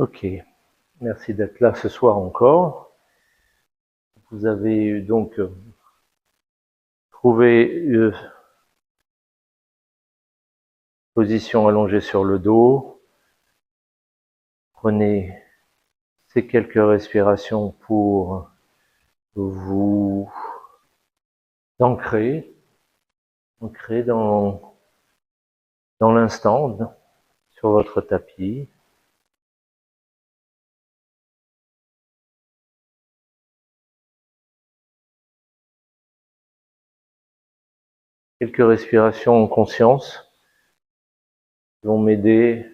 Ok, merci d'être là ce soir encore. Vous avez donc trouvé une position allongée sur le dos. Prenez ces quelques respirations pour vous ancrer dans l'instant, sur votre tapis. Quelques respirations en conscience vont m'aider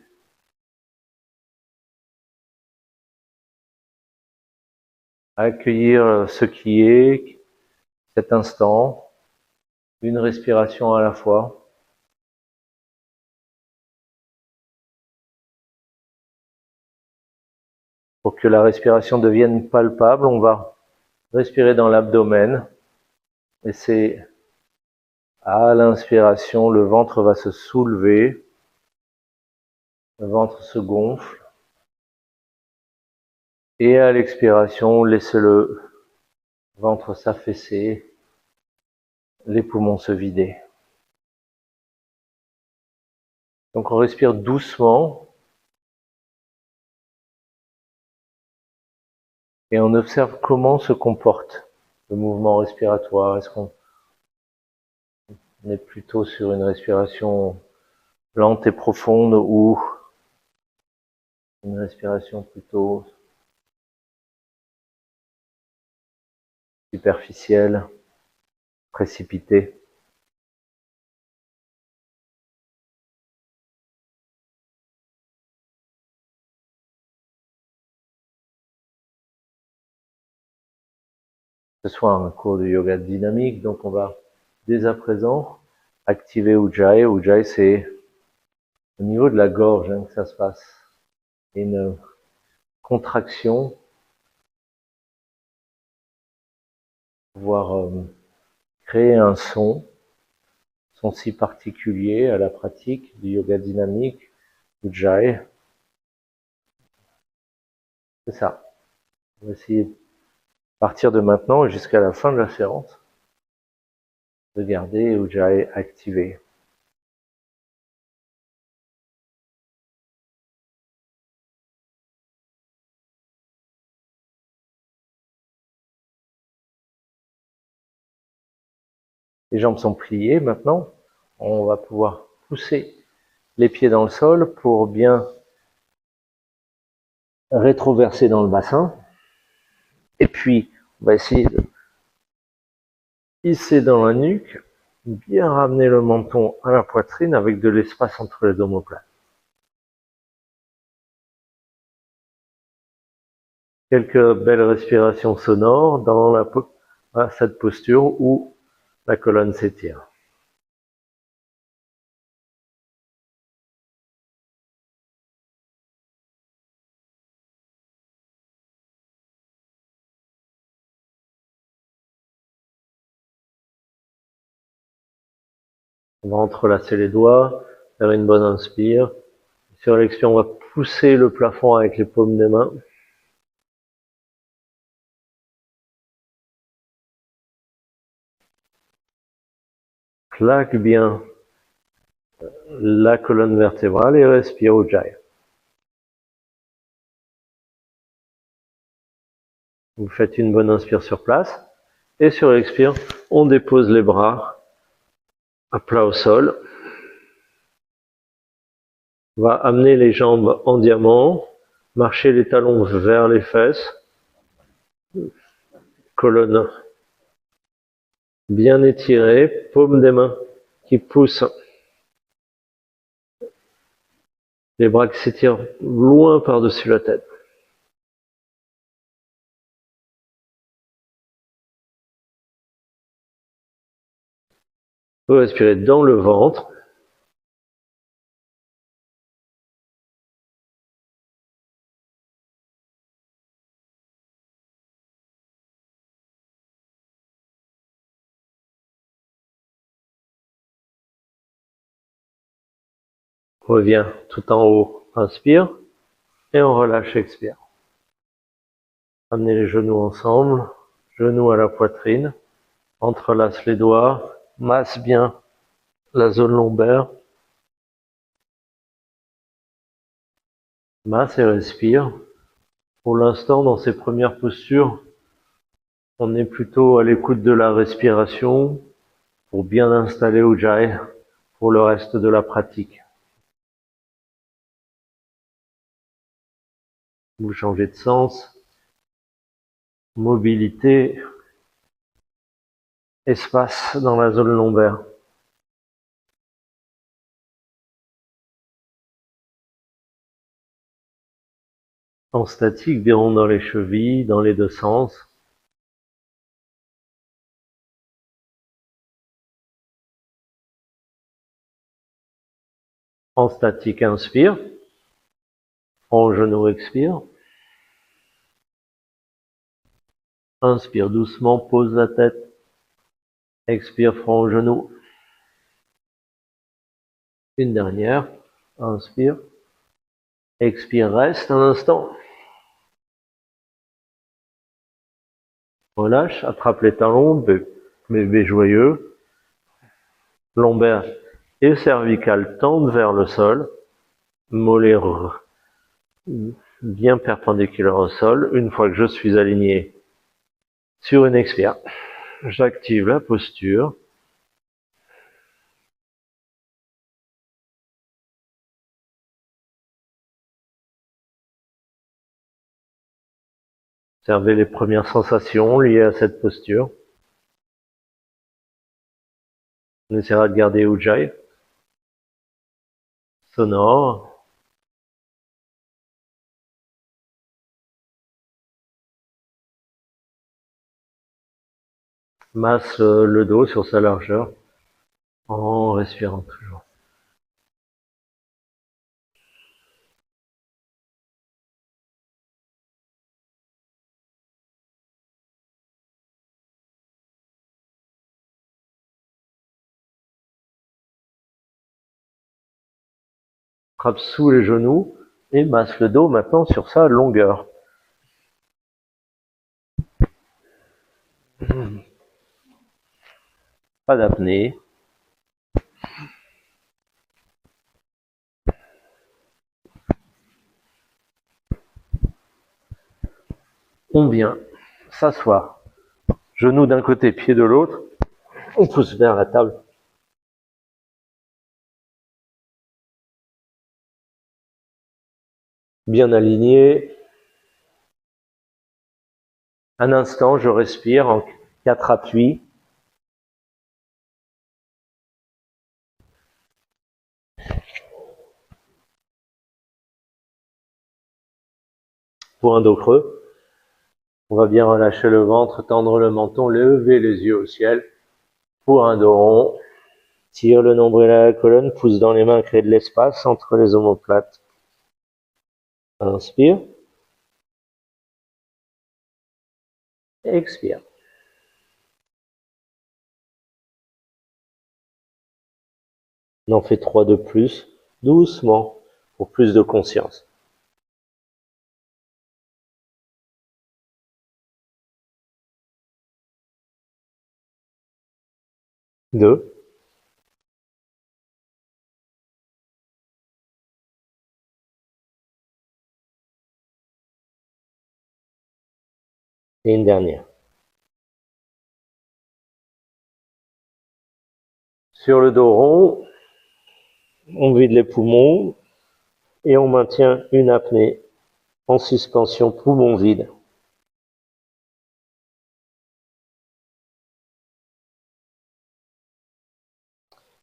à accueillir ce qui est, cet instant, une respiration à la fois. Pour que la respiration devienne palpable, on va respirer dans l'abdomen. Et c'est à l'inspiration, le ventre va se soulever, le ventre se gonfle. Et à l'expiration, laissez le ventre s'affaisser, les poumons se vider. Donc on respire doucement et on observe comment se comporte le mouvement respiratoire. Est-ce qu'on est plutôt sur une respiration lente et profonde ou une respiration plutôt superficielle, précipitée? Ce soit un cours de yoga dynamique, donc on va dès à présent activer Ujjayi. Ujjayi, c'est au niveau de la gorge que ça se passe. Une contraction, pouvoir créer un son si particulier à la pratique du yoga dynamique, Ujjayi. C'est ça. On va essayer, à partir de maintenant et jusqu'à la fin de la séance, de garder Ujjayi activé. Les jambes sont pliées maintenant. On va pouvoir pousser les pieds dans le sol pour bien rétroverser dans le bassin. Et puis, on va essayer de hisser dans la nuque, bien ramener le menton à la poitrine avec de l'espace entre les omoplates. Quelques belles respirations sonores dans cette posture où la colonne s'étire. On va entrelacer les doigts, faire une bonne inspire. Sur l'expire, on va pousser le plafond avec les paumes des mains. Plaque bien la colonne vertébrale et respire Ujjayi. Vous faites une bonne inspire sur place. Et sur l'expire, on dépose les bras à plat au sol. On va amener les jambes en diamant, marcher les talons vers les fesses. Colonne bien étirée, paume des mains qui poussent. Les bras qui s'étirent loin par-dessus la tête. Vous respirez dans le ventre. Revient tout en haut. Inspire. Et on relâche, expire. Amenez les genoux ensemble, genoux à la poitrine, entrelace les doigts, masse bien la zone lombaire, masse et respire. Pour l'instant, dans ces premières postures, on est plutôt à l'écoute de la respiration pour bien installer Ujjayi pour le reste de la pratique. Vous changez de sens, mobilité, espace dans la zone lombaire. En statique, des ronds dans les chevilles, dans les deux sens. En statique, inspire. En genou, expire. Inspire doucement, pose la tête. Expire, front au genou. Une dernière. Inspire. Expire, reste un instant. Relâche, attrape les talons, bébé joyeux. Lombaire et cervicale tendent vers le sol. Mollets bien perpendiculaires au sol. Une fois que je suis aligné sur une expire, j'active la posture. Observez les premières sensations liées à cette posture. On essaiera de garder Ujjayi sonore. Masse le dos sur sa largeur en respirant toujours. Frappe sous les genoux et masse le dos maintenant sur sa longueur. Pas d'apnée. On vient s'asseoir. Genoux d'un côté, pied de l'autre. On pousse vers la table. Bien aligné. Un instant, je respire en 4 appuis. Pour un dos creux. On va bien relâcher le ventre, tendre le menton, lever les yeux au ciel. Pour un dos rond. Tire le nombril à la colonne, pousse dans les mains, crée de l'espace entre les omoplates. Inspire. Expire. On en fait 3 de plus, doucement, pour plus de conscience. Deux. Et une dernière. Sur le dos rond, on vide les poumons et on maintient une apnée en suspension poumon vide.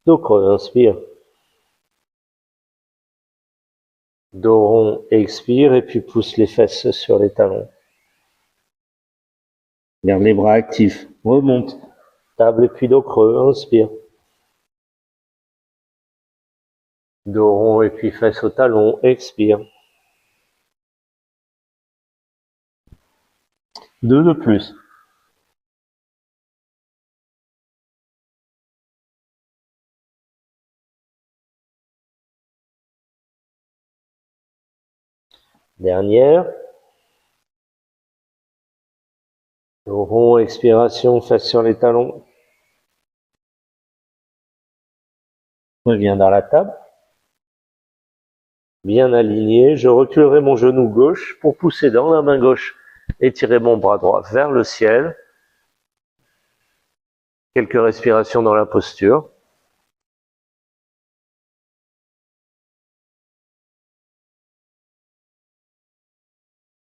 Dos creux, inspire. Dos rond, expire et puis pousse les fesses sur les talons. Garde les bras actifs. Remonte. Table et puis dos creux, inspire. Dos rond et puis fesses au talon, expire. 2 de plus. Dernière. Dos rond, expiration, face sur les talons. Reviens dans la table. Bien aligné. Je reculerai mon genou gauche pour pousser dans la main gauche et tirer mon bras droit vers le ciel. Quelques respirations dans la posture.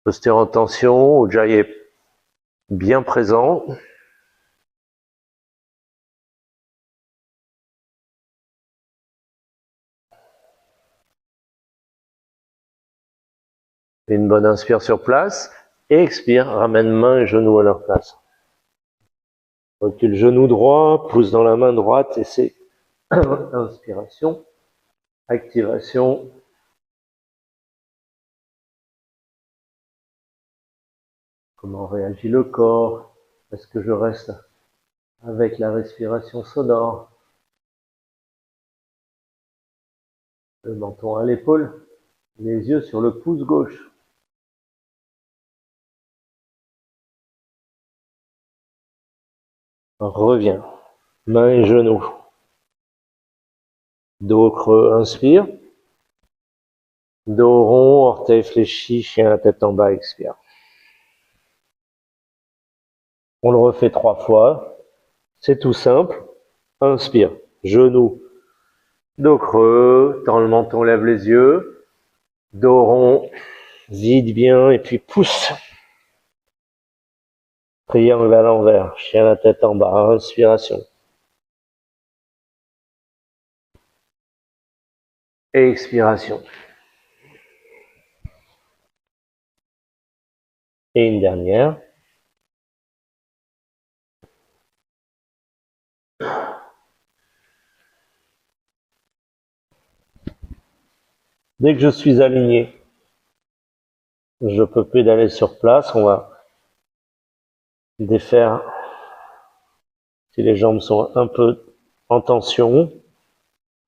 Posture en tension, Ujjayi est bien présent. Une bonne inspire sur place. Et expire, ramène main et genou à leur place. Recule genou droit, pousse dans la main droite et c'est inspiration, activation. Comment réagit le corps? Est-ce que je reste avec la respiration sonore? Le menton à l'épaule, les yeux sur le pouce gauche. Reviens, main et genoux. Dos creux, inspire. Dos rond, orteil fléchi, chien à tête en bas, expire. On le refait 3 fois. C'est tout simple. Inspire, genou, dos creux, tends le menton, lève les yeux. Dos rond, vide bien et puis pousse. Triangle à l'envers, chien à tête en bas, inspiration. Et expiration. Et une dernière. Dès que je suis aligné, je peux pédaler sur place. On va défaire si les jambes sont un peu en tension.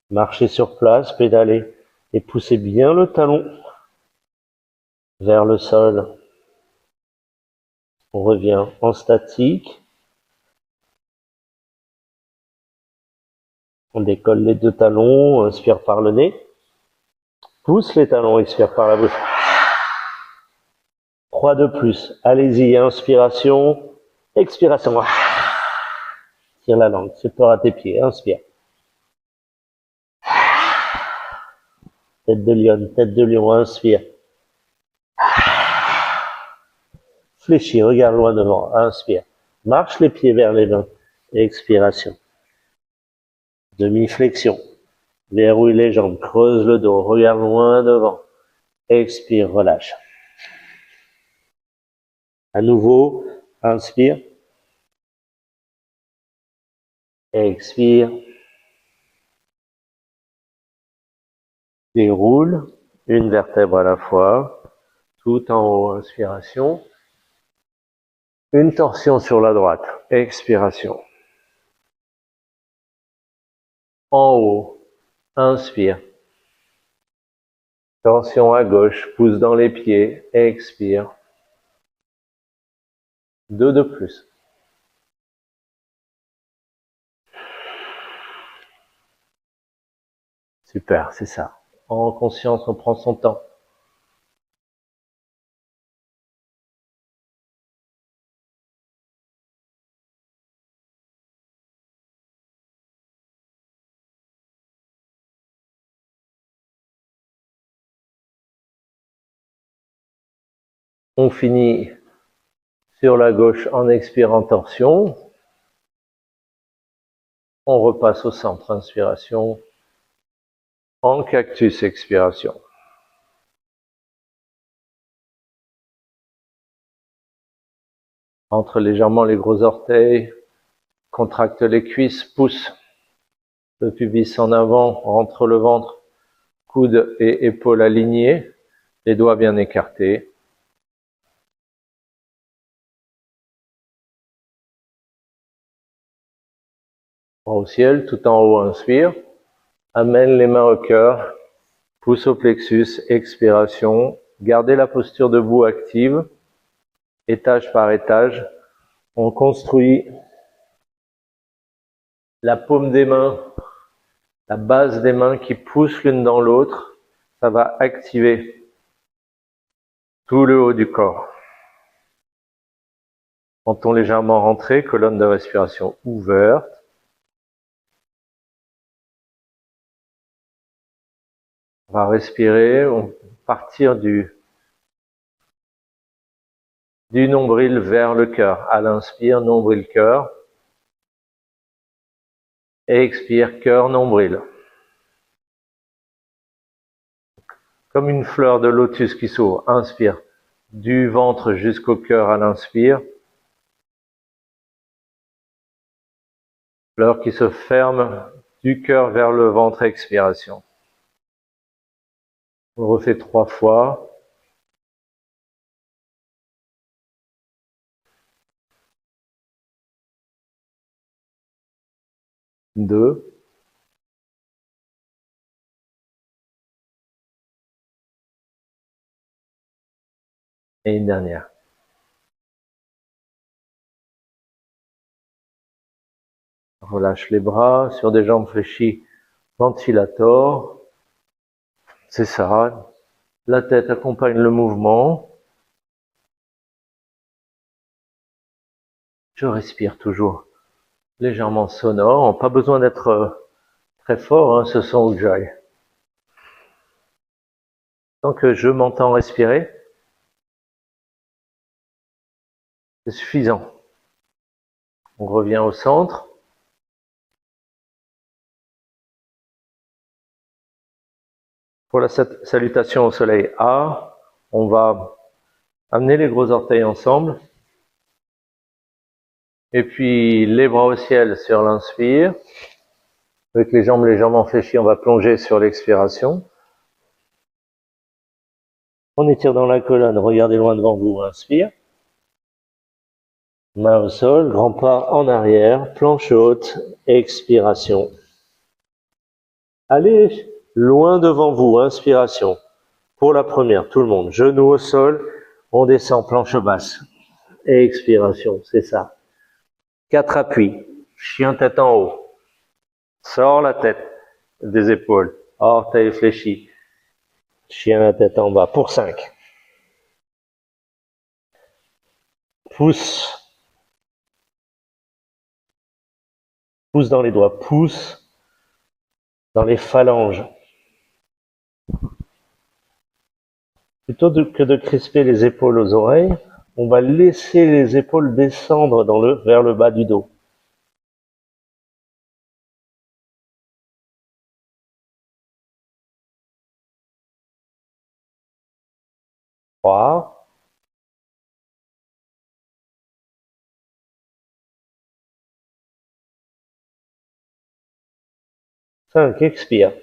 Marcher sur place, pédaler et pousser bien le talon vers le sol. On revient en statique. On décolle les 2 talons, inspire par le nez. Pousse les talons, expire par la bouche. 3 de plus. Allez-y, inspiration, expiration. Tire la langue, c'est peur à tes pieds, inspire. Tête de lion, inspire. Fléchis, regarde loin devant, inspire. Marche les pieds vers les mains, expiration. Demi-flexion. Verrouille les jambes, creuse le dos, regarde loin devant. Expire, relâche. À nouveau, inspire. Expire. Déroule, une vertèbre à la fois, tout en haut, inspiration. Une torsion sur la droite, expiration. En haut, inspire. Torsion à gauche, pouce dans les pieds, expire. 2 de plus. Super, c'est ça. En conscience, on prend son temps. On finit sur la gauche en expirant torsion. On repasse au centre, inspiration. En cactus, expiration. Entre légèrement les gros orteils, contracte les cuisses, pousse le pubis en avant, rentre le ventre, coudes et épaules alignés, les doigts bien écartés. Bras au ciel, tout en haut, inspire. Amène les mains au cœur, pousse au plexus, expiration, Gardez la posture debout active, étage par étage. On construit la paume des mains, la base des mains qui poussent l'une dans l'autre. Ça va activer tout le haut du corps. Menton légèrement rentré, colonne de respiration ouverte. On va respirer, on va partir du nombril vers le cœur. À l'inspire, nombril, cœur. Et expire, cœur, nombril. Comme une fleur de lotus qui s'ouvre. Inspire, du ventre jusqu'au cœur à l'inspire. Fleur qui se ferme du cœur vers le ventre, expiration. On le refait 3 fois. Deux. Et une dernière. Relâche les bras sur des jambes fléchies, ventilator. C'est ça. La tête accompagne le mouvement. Je respire toujours légèrement sonore. Pas besoin d'être très fort, hein, ce son Ujjayi. Tant que je m'entends respirer, c'est suffisant. On revient au centre. Pour la salutation au soleil A, on va amener les gros orteils ensemble. Et puis les bras au ciel sur l'inspire. Avec les jambes légèrement fléchies, on va plonger sur l'expiration. On étire dans la colonne, regardez loin devant vous, inspire. Main au sol, grand pas en arrière, planche haute, expiration. Allez loin devant vous, inspiration. Pour la première, tout le monde, genou au sol, on descend, planche basse. Expiration, c'est ça. 4 appuis, chien tête en haut. Sors la tête des épaules, orteils fléchis. Chien la tête en bas, pour 5. Pouce. Pouce dans les doigts, pouce dans les phalanges. Plutôt que de crisper les épaules aux oreilles, on va laisser les épaules descendre vers le bas du dos. 3. 5. Expire.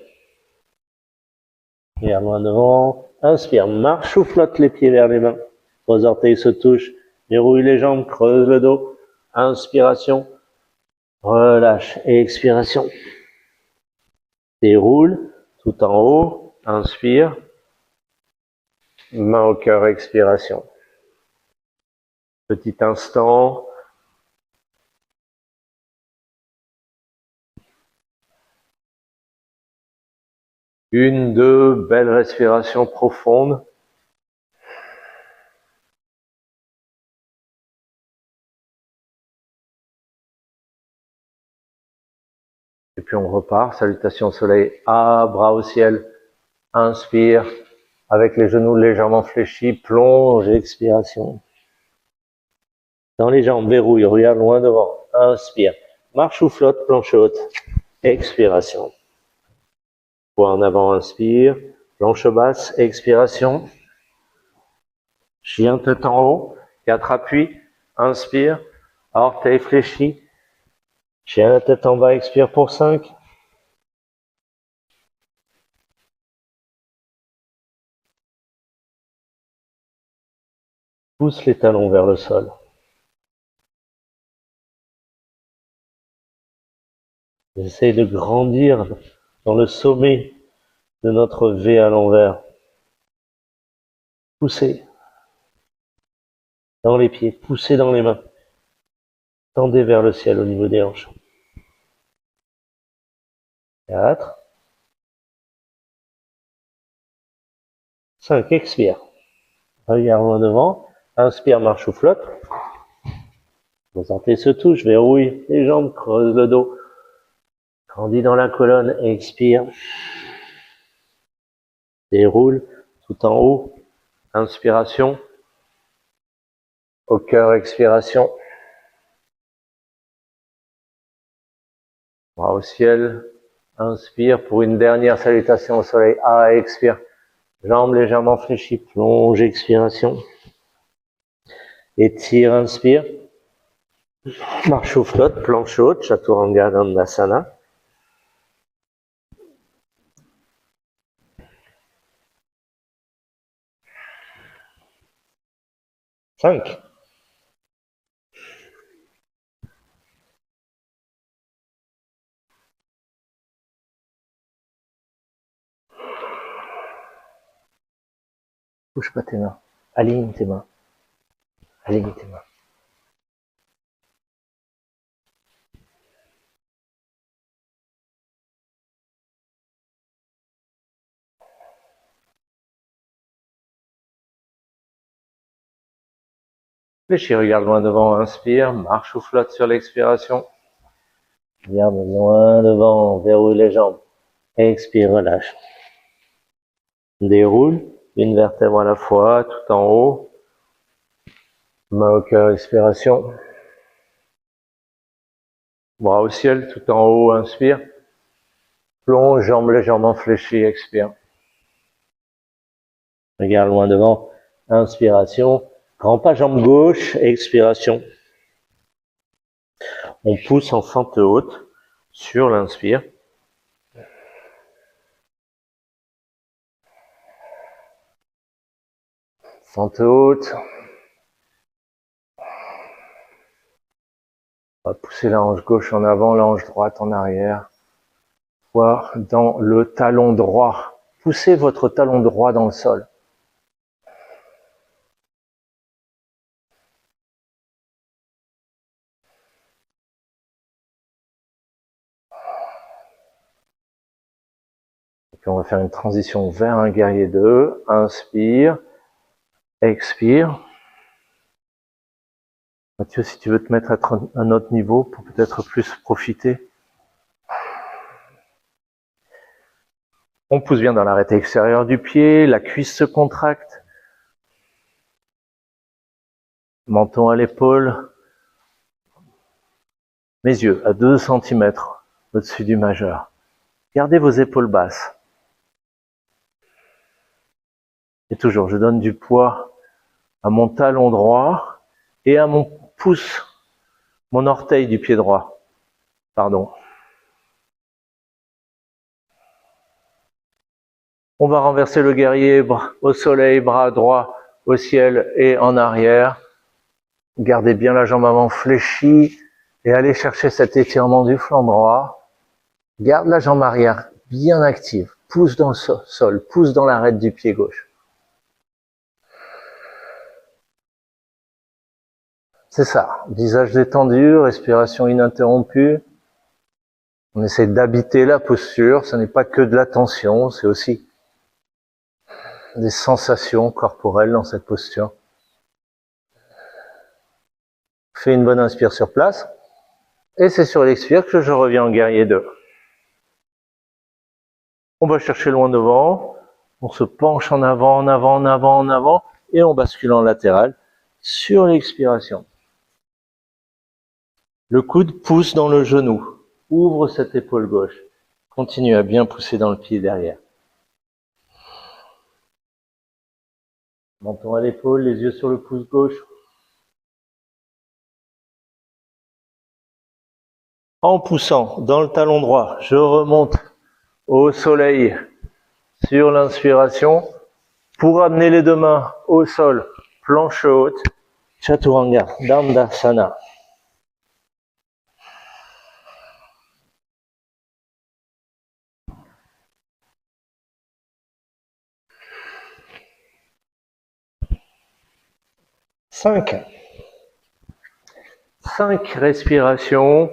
Et à loin devant. Inspire. Marche ou flotte les pieds vers les mains. Vos orteils se touchent. Dérouille les jambes. Creuse le dos. Inspiration. Relâche. Et expiration. Déroule tout en haut. Inspire. Main au cœur. Expiration. Petit instant. Une, deux belles respirations profondes. Et puis on repart. Salutation au soleil A, bras au ciel. Inspire. Avec les genoux légèrement fléchis, plonge, expiration. Dans les jambes, verrouille, regarde loin devant. Inspire. Marche ou flotte, planche haute. Expiration. Poids en avant, inspire. Planche basse, expiration. Chien tête en haut. 4 appuis. Inspire. Orteils fléchis. Chien la tête en bas, expire pour 5. Pousse les talons vers le sol. J'essaye de grandir dans le sommet de notre V à l'envers. Poussez dans les pieds, poussez dans les mains. Tendez vers le ciel au niveau des hanches. 4. 5. Expire. Regarde loin devant. Inspire, marche ou flotte. Vos orteils se touchent, verrouille les jambes, creuse le dos. Grandis dans la colonne, expire. Déroule tout en haut. Inspiration. Au cœur, expiration. Bras au ciel. Inspire pour une dernière salutation au soleil. Ah, expire. Jambes légèrement fléchies. Plonge, expiration. Étire, inspire. Marche ou flotte, planche haute, Chaturanga Dandasana. 5. Bouge pas tes mains. Aligne tes mains. Aligne tes mains. Fléchis, regarde loin devant, inspire, marche ou flotte sur l'expiration. Regarde loin devant, verrouille les jambes. Expire, relâche. Déroule, une vertèbre à la fois, tout en haut. Main au cœur, expiration. Bras au ciel, tout en haut, inspire. Plonge, jambes légèrement fléchies, expire. Regarde loin devant, inspiration. Grand pas, jambe gauche, expiration. On pousse en fente haute sur l'inspire. Fente haute. On va pousser la hanche gauche en avant, la hanche droite en arrière. Voire dans le talon droit. Poussez votre talon droit dans le sol. Et puis on va faire une transition vers un guerrier 2. Inspire. Expire. Mathieu, si tu veux te mettre à un autre niveau pour peut-être plus profiter. On pousse bien dans l'arête extérieure du pied, la cuisse se contracte. Menton à l'épaule. Mes yeux à 2 cm au-dessus du majeur. Gardez vos épaules basses. Et toujours, je donne du poids à mon talon droit et à mon pouce, mon orteil du pied droit. Pardon. On va renverser le guerrier au soleil, bras droit au ciel et en arrière. Gardez bien la jambe avant fléchie et allez chercher cet étirement du flanc droit. Garde la jambe arrière bien active. Pousse dans le sol, pousse dans l'arête du pied gauche. C'est ça, visage détendu, respiration ininterrompue. On essaie d'habiter la posture, ce n'est pas que de la tension, c'est aussi des sensations corporelles dans cette posture. Fais une bonne inspire sur place. Et c'est sur l'expire que je reviens en guerrier 2. On va chercher loin devant. On se penche en avant, en avant, en avant, en avant. Et on bascule en latéral sur l'expiration. Le coude pousse dans le genou. Ouvre cette épaule gauche. Continue à bien pousser dans le pied derrière. Menton à l'épaule, les yeux sur le pouce gauche. En poussant dans le talon droit, je remonte au soleil sur l'inspiration pour amener les deux mains au sol, planche haute, Chaturanga Dandasana. 5 respirations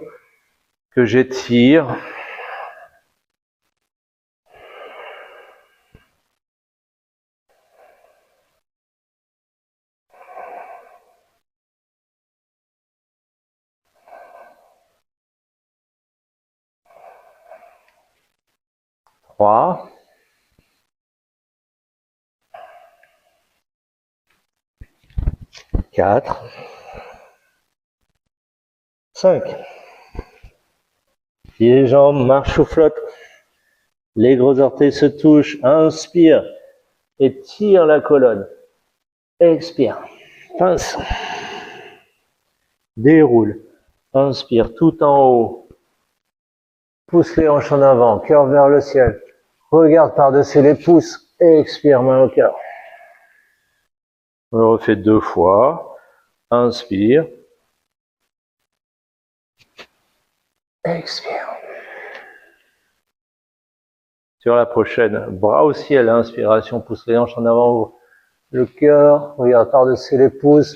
que j'étire. Trois. 4, 5. Pieds, jambes, marche ou flotte. Les gros orteils se touchent. Inspire et tire la colonne. Expire. Pince. Déroule. Inspire tout en haut. Pousse les hanches en avant. Cœur vers le ciel. Regarde par-dessus les pouces. Expire, main au cœur. On le refait 2 fois. Inspire. Expire. Sur la prochaine, bras au ciel, inspiration, pousse les hanches en avant, ouvre le cœur, regarde par-dessus les pouces.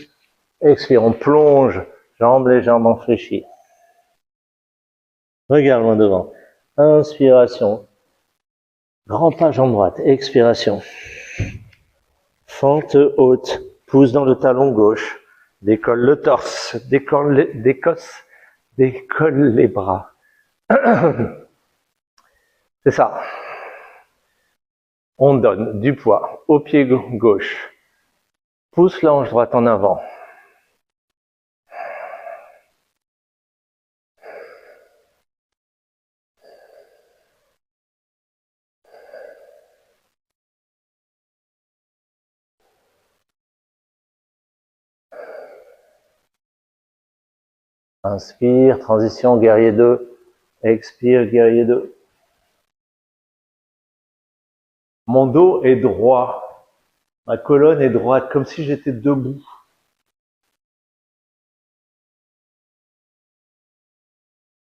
Expire, on plonge, jambes légèrement fléchies. Regarde loin devant. Inspiration. Grand pas, jambe droite. Expiration. Fente haute. Pousse dans le talon gauche. Décolle le torse. Décolle les bras. C'est ça. On donne du poids au pied gauche. Pousse la hanche droite en avant. Inspire, transition, guerrier 2. Expire, guerrier 2. Mon dos est droit. Ma colonne est droite, comme si j'étais debout.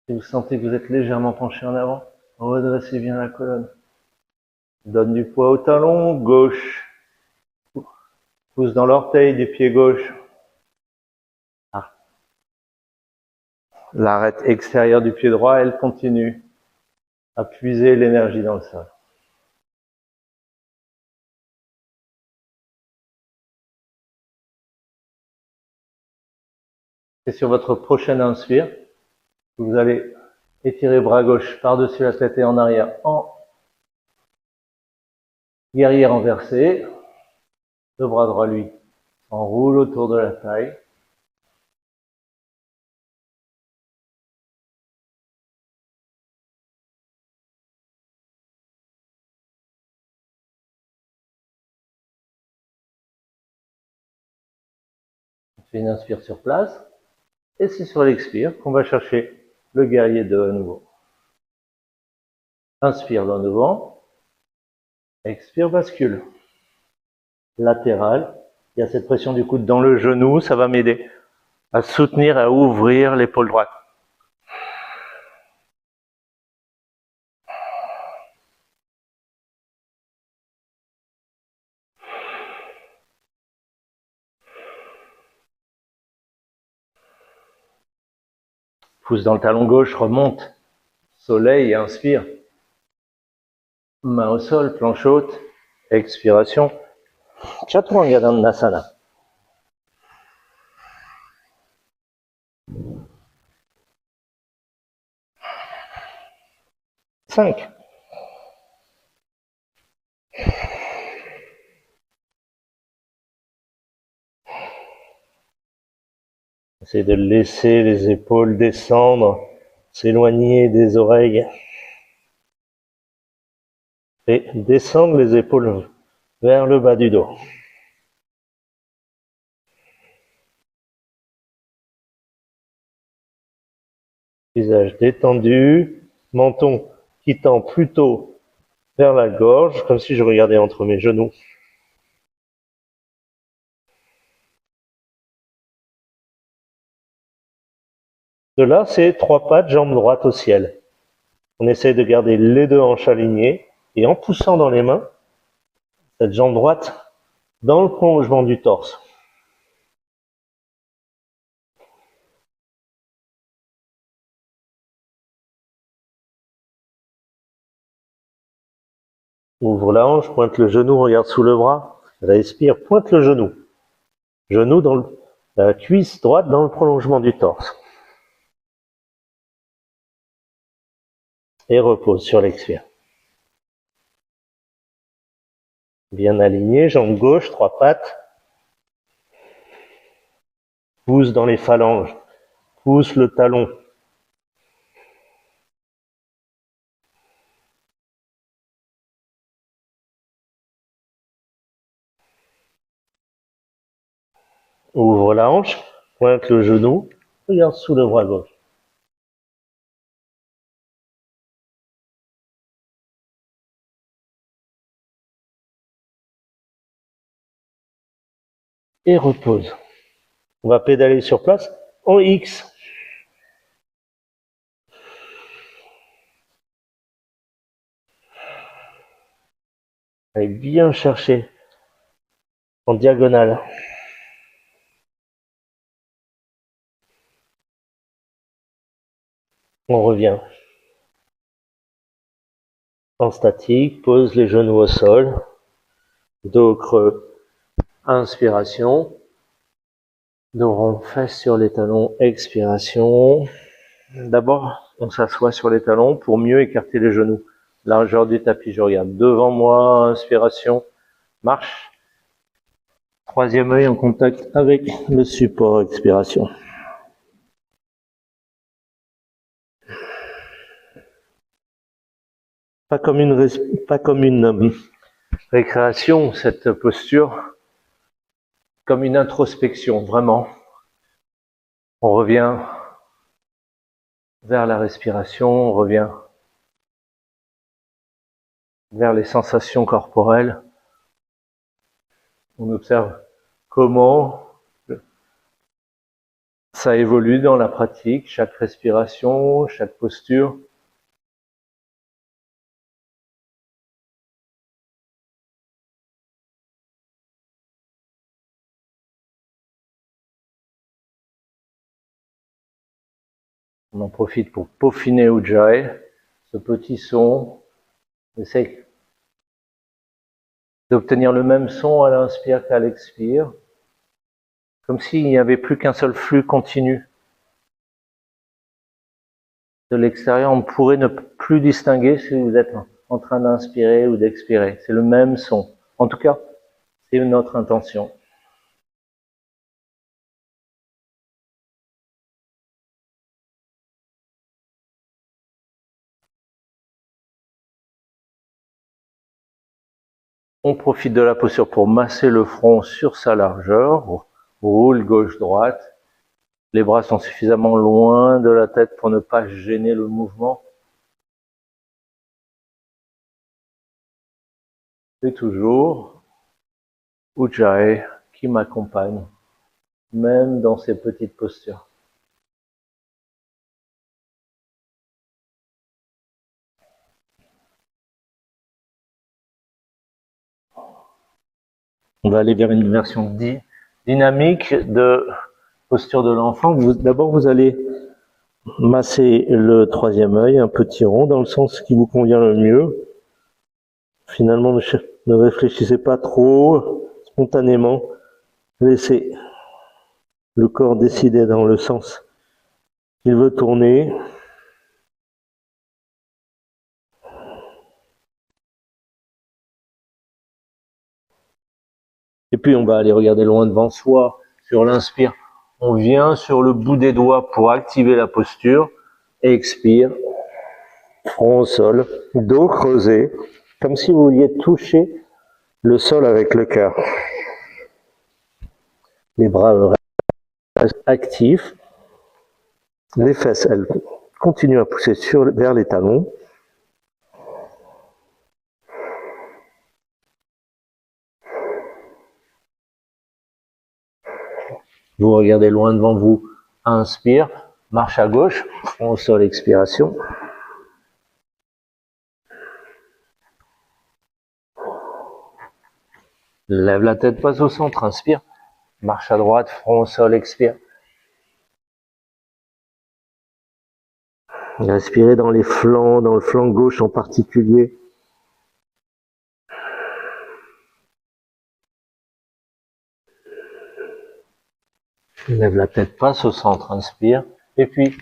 Si vous sentez que vous êtes légèrement penché en avant, redressez bien la colonne. Donne du poids au talon gauche. Pousse dans l'orteil du pied gauche. L'arête extérieure du pied droit, elle continue à puiser l'énergie dans le sol. Et sur votre prochaine inspire, vous allez étirer bras gauche par-dessus la tête et en arrière en guerrier renversé. Le bras droit, lui, s'enroule autour de la taille. On fait une inspire sur place. Et c'est sur l'expire qu'on va chercher le guerrier 2 à nouveau. Inspire dans devant. Expire, bascule. Latéral. Il y a cette pression du coude dans le genou. Ça va m'aider à soutenir, à ouvrir l'épaule droite. Pouce dans le talon gauche, remonte. Soleil, inspire. Main au sol, planche haute. Expiration. Chaturanga Dandasana. Cinq. Essayez de laisser les épaules descendre, s'éloigner des oreilles. Et descendre les épaules vers le bas du dos. Visage détendu, menton qui tend plutôt vers la gorge, comme si je regardais entre mes genoux. De là, c'est 3 pattes, jambes droites au ciel. On essaie de garder les 2 hanches alignées et en poussant dans les mains, cette jambe droite dans le prolongement du torse. Ouvre la hanche, pointe le genou, regarde sous le bras. Respire, pointe le genou. Genou dans la cuisse droite dans le prolongement du torse. Et repose sur l'expire. Bien aligné, jambe gauche, 3 pattes. Pousse dans les phalanges. Pousse le talon. Ouvre la hanche, pointe le genou, regarde sous le bras gauche. Et repose. On va pédaler sur place en X. Allez bien chercher en diagonale. On revient en statique, pose les genoux au sol, dos creux, inspiration, dos rond, fesses sur les talons, expiration. D'abord, on s'assoit sur les talons pour mieux écarter les genoux. Largeur du tapis, je regarde devant moi, inspiration, marche. Troisième œil en contact avec le support, expiration. Pas comme une récréation, cette posture, comme une introspection, vraiment. On revient vers la respiration, on revient vers les sensations corporelles. On observe comment ça évolue dans la pratique, chaque respiration, chaque posture. On en profite pour peaufiner Ujjayi, ce petit son. On essaie d'obtenir le même son à l'inspire qu'à l'expire, comme s'il n'y avait plus qu'un seul flux continu. De l'extérieur, on pourrait ne plus distinguer si vous êtes en train d'inspirer ou d'expirer. C'est le même son. En tout cas, c'est notre intention. On profite de la posture pour masser le front sur sa largeur. Roule gauche-droite. Les bras sont suffisamment loin de la tête pour ne pas gêner le mouvement. Et toujours Ujjayi qui m'accompagne, même dans ces petites postures. On va aller vers une version dynamique de posture de l'enfant. D'abord, vous allez masser le troisième œil, un petit rond, dans le sens qui vous convient le mieux. Finalement, ne réfléchissez pas trop, spontanément. Laissez le corps décider dans le sens qu'il veut tourner. Et puis on va aller regarder loin devant soi. Sur l'inspire, on vient sur le bout des doigts pour activer la posture. Expire, front au sol, dos creusé, comme si vous vouliez toucher le sol avec le cœur. Les bras restent actifs. Les fesses, elles, continuent à pousser vers les talons. Vous regardez loin devant vous, inspire, marche à gauche, front au sol, expiration. Lève la tête, passe au centre, inspire, marche à droite, front au sol, expire. Respirez dans les flancs, dans le flanc gauche en particulier. Lève la tête, passe au centre, inspire. Et puis,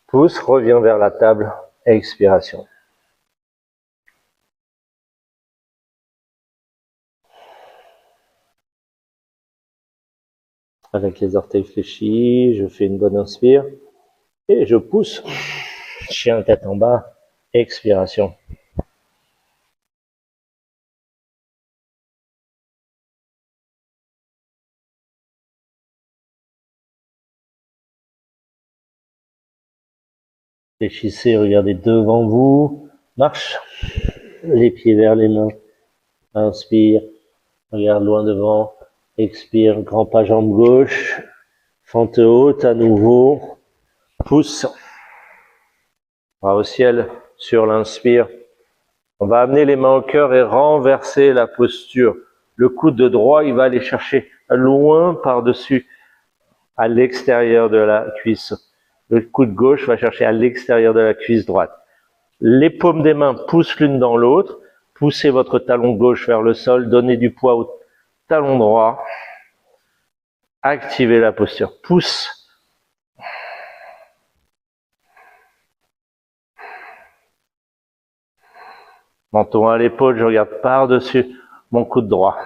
pousse, reviens vers la table, expiration. Avec les orteils fléchis, je fais une bonne inspire. Et je pousse. Chien tête en bas, expiration. Fléchissez, regardez devant vous. Marche. Les pieds vers les mains. Inspire. Regarde loin devant. Expire. Grand pas jambe gauche. Fente haute à nouveau. Pousse. Bras au ciel sur l'inspire. On va amener les mains au cœur et renverser la posture. Le coude de droit, il va aller chercher loin par-dessus, à l'extérieur de la cuisse. Le coude gauche va chercher à l'extérieur de la cuisse droite. Les paumes des mains poussent l'une dans l'autre. Poussez votre talon gauche vers le sol. Donnez du poids au talon droit. Activez la posture. Pousse. Menton à l'épaule, je regarde par-dessus mon coude droit.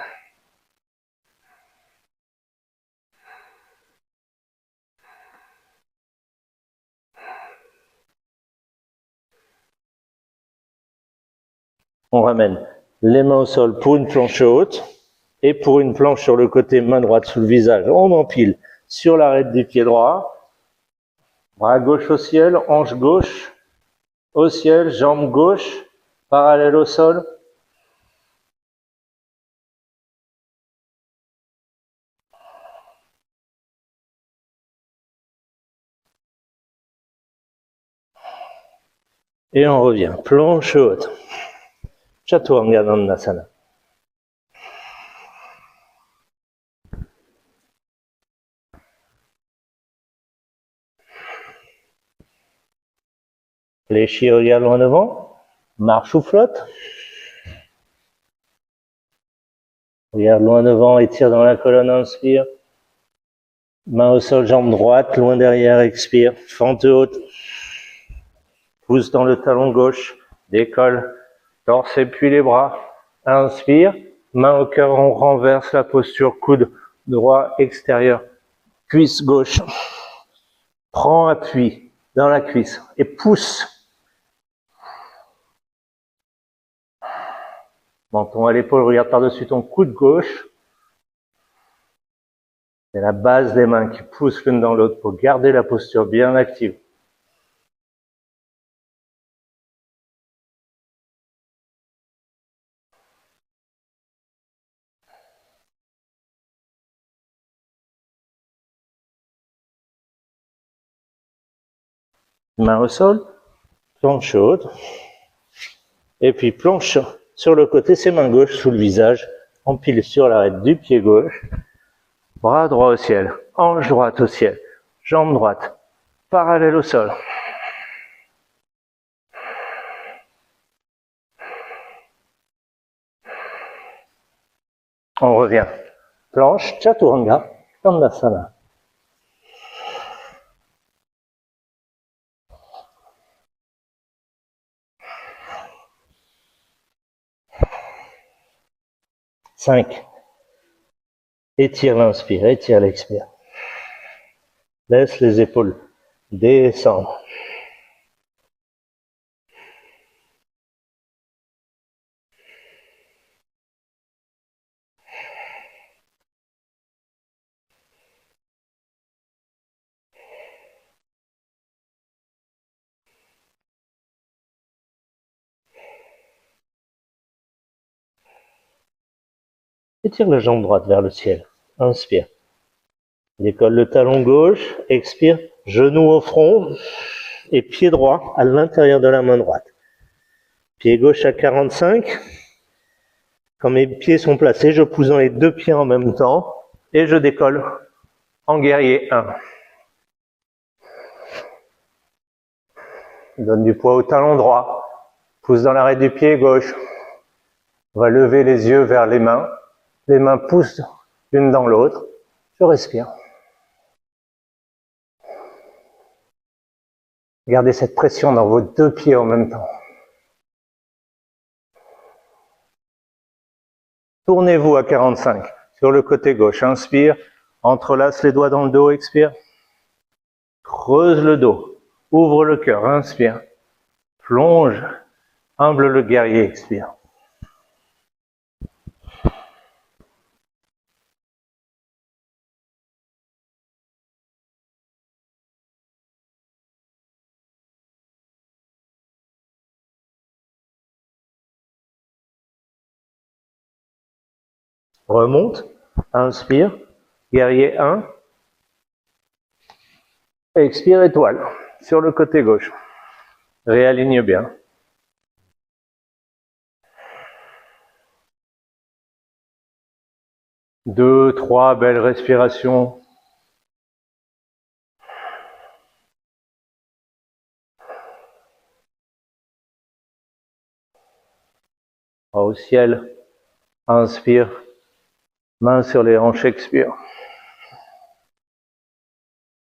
On ramène les mains au sol pour une planche haute et pour une planche sur le côté, main droite sous le visage. On empile sur l'arête du pied droit. Bras gauche au ciel, hanche gauche au ciel, jambe gauche parallèle au sol. Et on revient, planche haute. Chaturanga Dandasana. Fléchis, regarde loin devant. Marche ou flotte. Regarde loin devant, étire dans la colonne, inspire. Main au sol, jambe droite, loin derrière, expire. Fente haute. Pousse dans le talon gauche, décolle. Torse et puis les bras. Inspire. Main au cœur, on renverse la posture. Coude droit extérieur. Cuisse gauche. Prends appui dans la cuisse et pousse. Menton à l'épaule, regarde par-dessus ton coude gauche. C'est la base des mains qui poussent l'une dans l'autre pour garder la posture bien active. Main au sol, planche haute. Et puis planche sur le côté, ses mains gauches sous le visage. Empile sur l'arête du pied gauche. Bras droit au ciel, hanche droite au ciel, jambe droite, parallèle au sol. On revient. Planche, Chaturanga, Dandasana. Cinq. Étire l'inspire, étire l'expire. Laisse les épaules descendre. Étire la jambe droite vers le ciel. Inspire. Décolle le talon gauche. Expire. Genou au front. Et pied droit à l'intérieur de la main droite. Pied gauche à 45. Quand mes pieds sont placés, je pousse dans les deux pieds en même temps. Et je décolle en guerrier 1. Donne du poids au talon droit. Pousse dans l'arrêt du pied gauche. On va lever les yeux vers les mains. Les mains poussent l'une dans l'autre. Je respire. Gardez cette pression dans vos deux pieds en même temps. Tournez-vous à 45 sur le côté gauche. Inspire, entrelace les doigts dans le dos, expire. Creuse le dos, ouvre le cœur, inspire. Plonge, humble le guerrier, expire. Remonte, inspire, guerrier 1, expire étoile, sur le côté gauche. Réaligne bien. Deux, trois belles respirations. Au ciel, inspire, main sur les hanches, expire.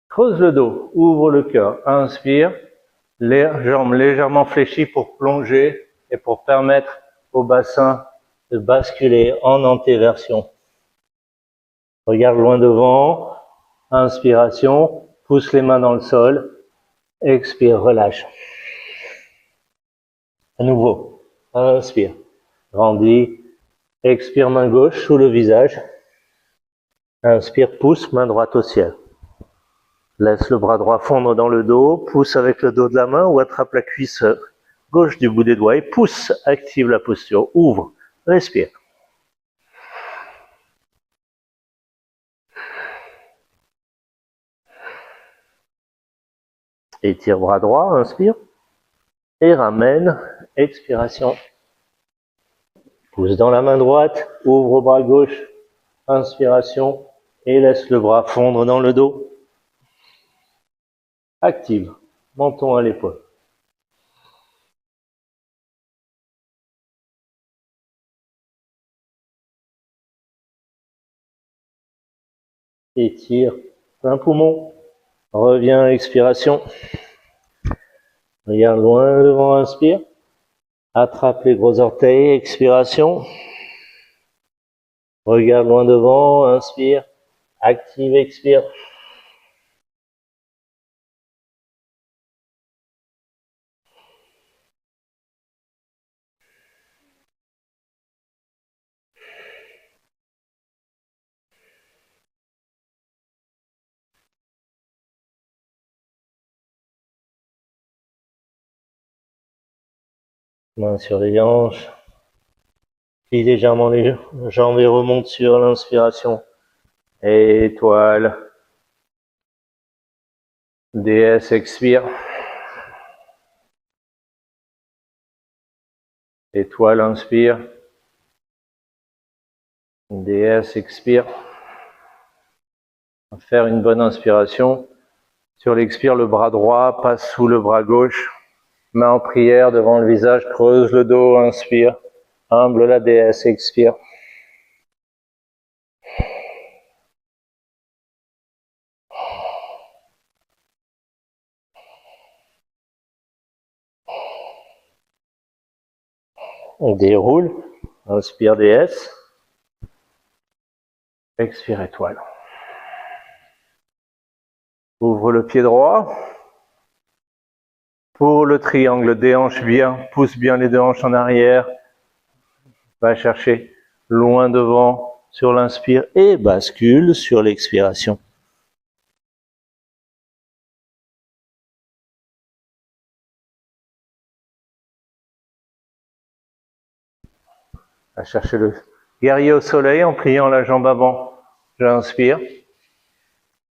Creuse le dos, ouvre le cœur, inspire, les jambes légèrement fléchies pour plonger et pour permettre au bassin de basculer en antéversion. Regarde loin devant, inspiration, pousse les mains dans le sol, expire, relâche. À nouveau, inspire, grandis, expire, main gauche sous le visage, inspire, pousse, main droite au ciel. Laisse le bras droit fondre dans le dos, pousse avec le dos de la main ou attrape la cuisse gauche du bout des doigts et pousse, active la posture, ouvre, respire. Étire bras droit, inspire, et ramène, expiration. Pousse dans la main droite, ouvre bras gauche, inspiration, et laisse le bras fondre dans le dos. Active, menton à l'épaule. Étire plein poumon. Reviens, expiration. Regarde loin devant, inspire. Attrape les gros orteils, expiration. Regarde loin devant, inspire. Active, expire. Main sur les hanches. Plie légèrement les jambes et remonte sur l'inspiration. Étoile. Déesse, expire. Étoile, inspire. Déesse, expire. On va faire une bonne inspiration. Sur l'expire, le bras droit passe sous le bras gauche. Main en prière devant le visage, creuse le dos, inspire. Humble la déesse, expire. On déroule, inspire déesse. Expire étoile. Ouvre le pied droit. Pour le triangle, déhanche bien, pousse bien les deux hanches en arrière. Va chercher loin devant sur l'inspire et bascule sur l'expiration. Va chercher le guerrier au soleil en pliant la jambe avant. J'inspire.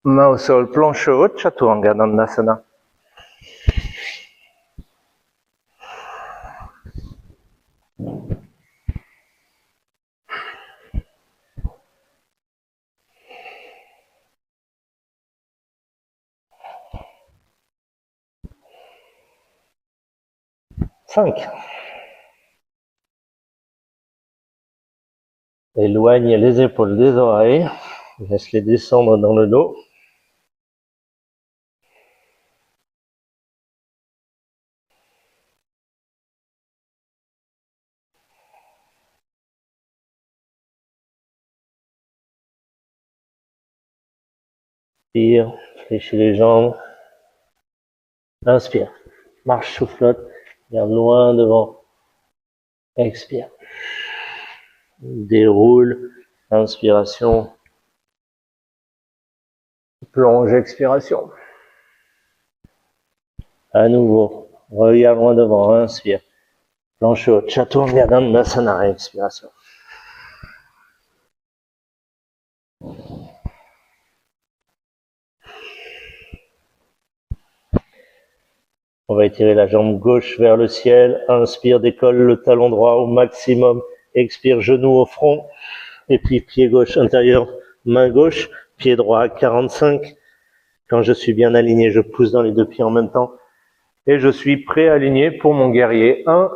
Main au sol, planche haute, Chaturanga Dandasana. Cinq. Éloigne les épaules des oreilles. Laisse-les descendre dans le dos. Inspire, fléchis les jambes. Inspire, marche sous flotte, regarde loin devant. Expire. Déroule, inspiration. Plonge, expiration. À nouveau, regarde loin devant, inspire. Planche haute, Chaturanga Dandasana, expiration. On va étirer la jambe gauche vers le ciel. Inspire, décolle le talon droit au maximum. Expire, genou au front. Et puis pied gauche intérieur, main gauche, pied droit à 45. Quand je suis bien aligné, je pousse dans les deux pieds en même temps. Et je suis pré-aligné pour mon guerrier 1.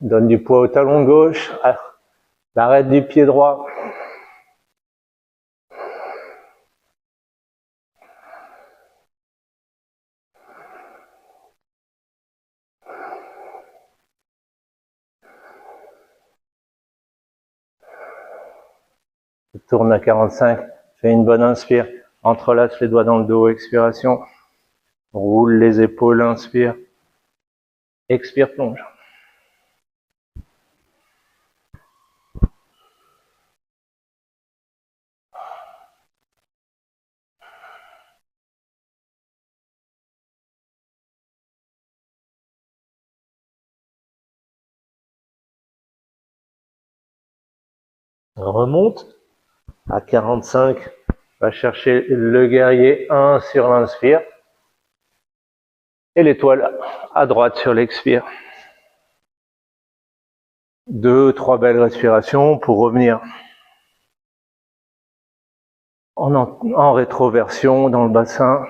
Donne du poids au talon gauche. L'arrête du pied droit. Je tourne à 45. Fais une bonne inspire. Entrelace les doigts dans le dos. Expiration. Roule les épaules. Inspire. Expire, plonge. On remonte à 45. Va chercher le guerrier 1 sur l'inspire. Et l'étoile à droite sur l'expire. 2, 3 belles respirations pour revenir en rétroversion dans le bassin.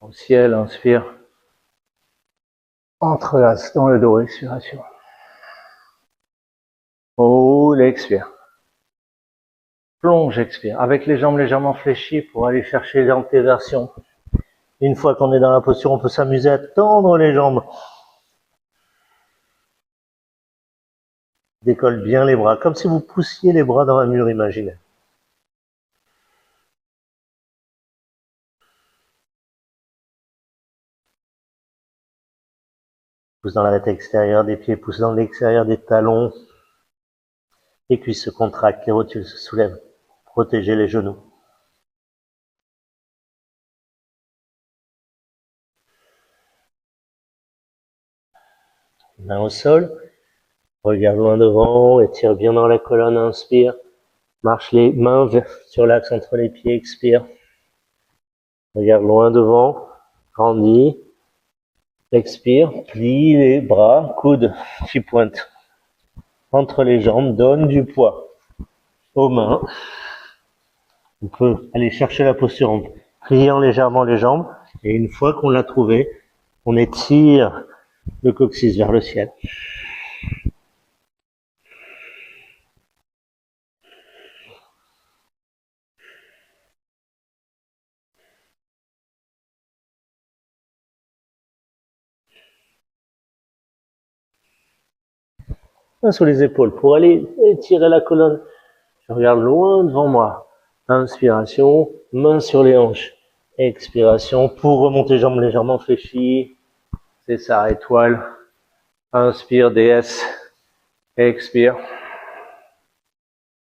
Au ciel, inspire. Entrelace dans le dos, expiration. Roule, expire. Plonge, expire. Avec les jambes légèrement fléchies pour aller chercher l'antéversion. Une fois qu'on est dans la posture, on peut s'amuser à tendre les jambes. Décolle bien les bras, comme si vous poussiez les bras dans un mur imaginaire. Pousse dans l'arête extérieure des pieds, pousse dans l'extérieur des talons. Les cuisses se contractent, les rotules se soulèvent. Protégez les genoux. Main au sol. Regarde loin devant, étire bien dans la colonne, inspire. Marche les mains sur l'axe entre les pieds, expire. Regarde loin devant, grandis. Expire, plie les bras, coudes qui pointent entre les jambes, donne du poids aux mains. On peut aller chercher la posture en pliant légèrement les jambes. Et une fois qu'on l'a trouvé, on étire le coccyx vers le ciel. Main sous les épaules pour aller étirer la colonne. Je regarde loin devant moi. Inspiration, main sur les hanches. Expiration pour remonter jambes légèrement fléchies. C'est ça, étoile. Inspire, déesse. Expire.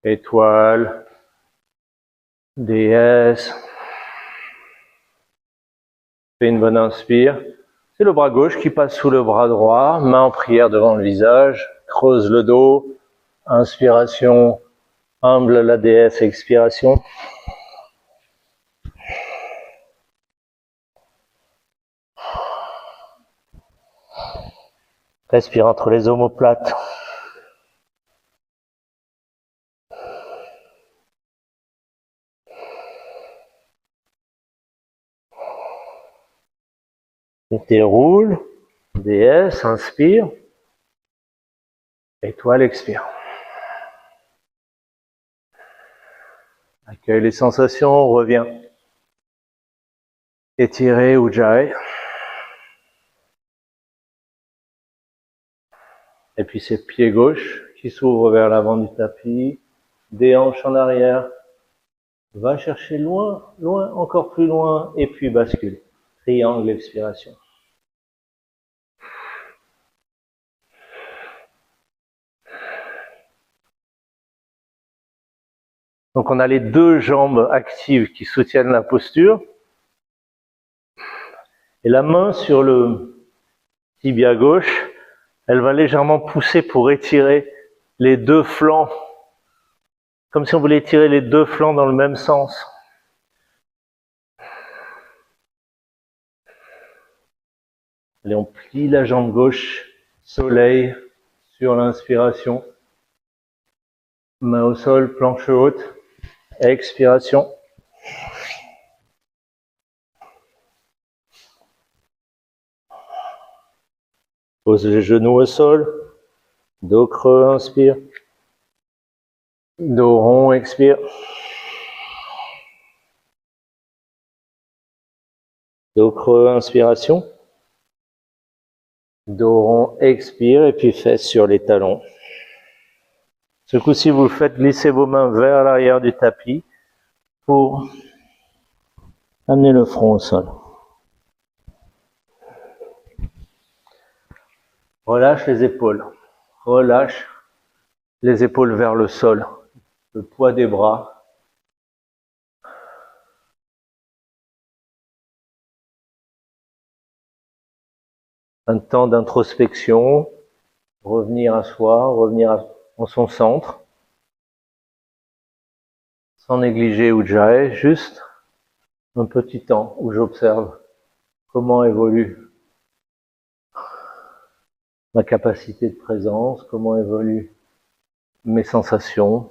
Étoile. Déesse. Fais une bonne inspire. C'est le bras gauche qui passe sous le bras droit. Main en prière devant le visage. Creuse le dos. Inspiration. Humble la déesse. Expiration. Respire entre les omoplates. Déroule. Déesse, inspire. Étoile, expire. Accueille les sensations, reviens. Étirez Ujjayi. Et puis c'est pied gauche qui s'ouvre vers l'avant du tapis, des hanches en arrière. Va chercher loin, loin, encore plus loin, et puis bascule. Triangle, expiration. Donc on a les deux jambes actives qui soutiennent la posture. Et la main sur le tibia gauche, elle va légèrement pousser pour étirer les deux flancs. Comme si on voulait tirer les deux flancs dans le même sens. Allez, on plie la jambe gauche, soleil sur l'inspiration. Main au sol, planche haute, expiration. Pose les genoux au sol, dos creux, inspire. Dos rond, expire. Dos creux, inspiration. Dos rond, expire, et puis fesses sur les talons. Ce coup-ci, vous faites glisser vos mains vers l'arrière du tapis pour amener le front au sol. Relâche les épaules. Relâche les épaules vers le sol. Le poids des bras. Un temps d'introspection. Revenir à soi, revenir en son centre. Sans négliger Ujjayi, juste un petit temps où j'observe comment évolue ma capacité de présence, comment évoluent mes sensations.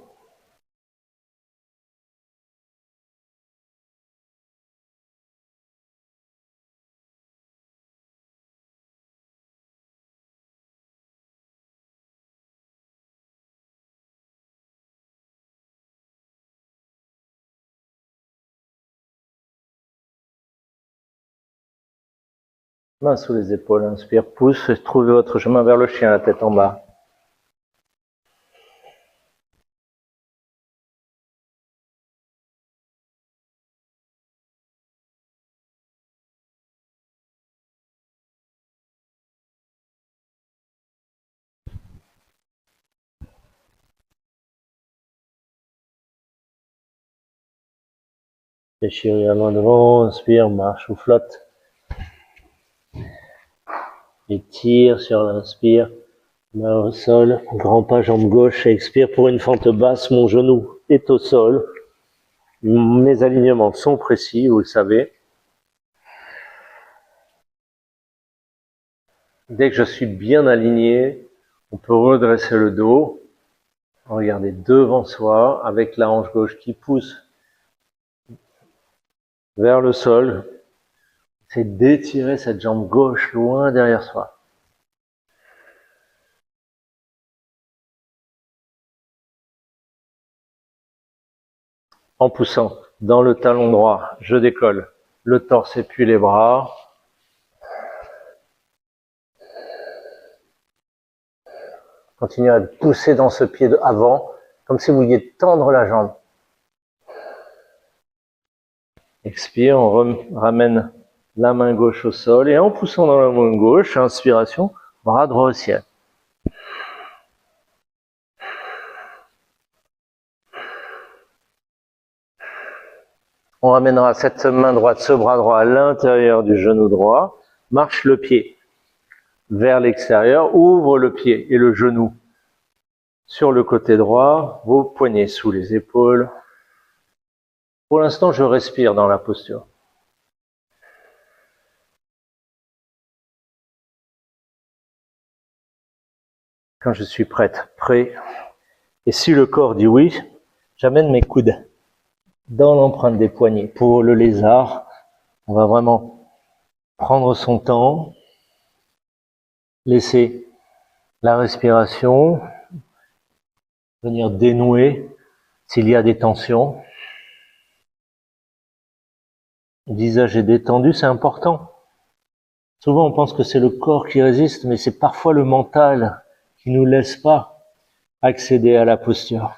Main sous les épaules, inspire, pousse, trouvez votre chemin vers le chien, la tête en bas. Déchirez la main devant, inspire, marche ou flotte. Étire sur l'inspire, main au sol, grand pas, jambe gauche, expire pour une fente basse, mon genou est au sol. Mes alignements sont précis, vous le savez. Dès que je suis bien aligné, on peut redresser le dos, regarder devant soi avec la hanche gauche qui pousse vers le sol. C'est d'étirer cette jambe gauche loin derrière soi. En poussant dans le talon droit, je décolle le torse et puis les bras. Continuez à pousser dans ce pied avant, comme si vous vouliez tendre la jambe. Expire, on ramène la main gauche au sol et en poussant dans la main gauche, inspiration, bras droit au ciel. On ramènera cette main droite, ce bras droit à l'intérieur du genou droit, marche le pied vers l'extérieur, ouvre le pied et le genou sur le côté droit, vos poignets sous les épaules. Pour l'instant, je respire dans la posture. Quand je suis prête, prêt, et si le corps dit oui, j'amène mes coudes dans l'empreinte des poignets. Pour le lézard, on va vraiment prendre son temps, laisser la respiration venir dénouer s'il y a des tensions. Le visage est détendu, c'est important. Souvent, on pense que c'est le corps qui résiste, mais c'est parfois le mental qui nous laisse pas accéder à la posture.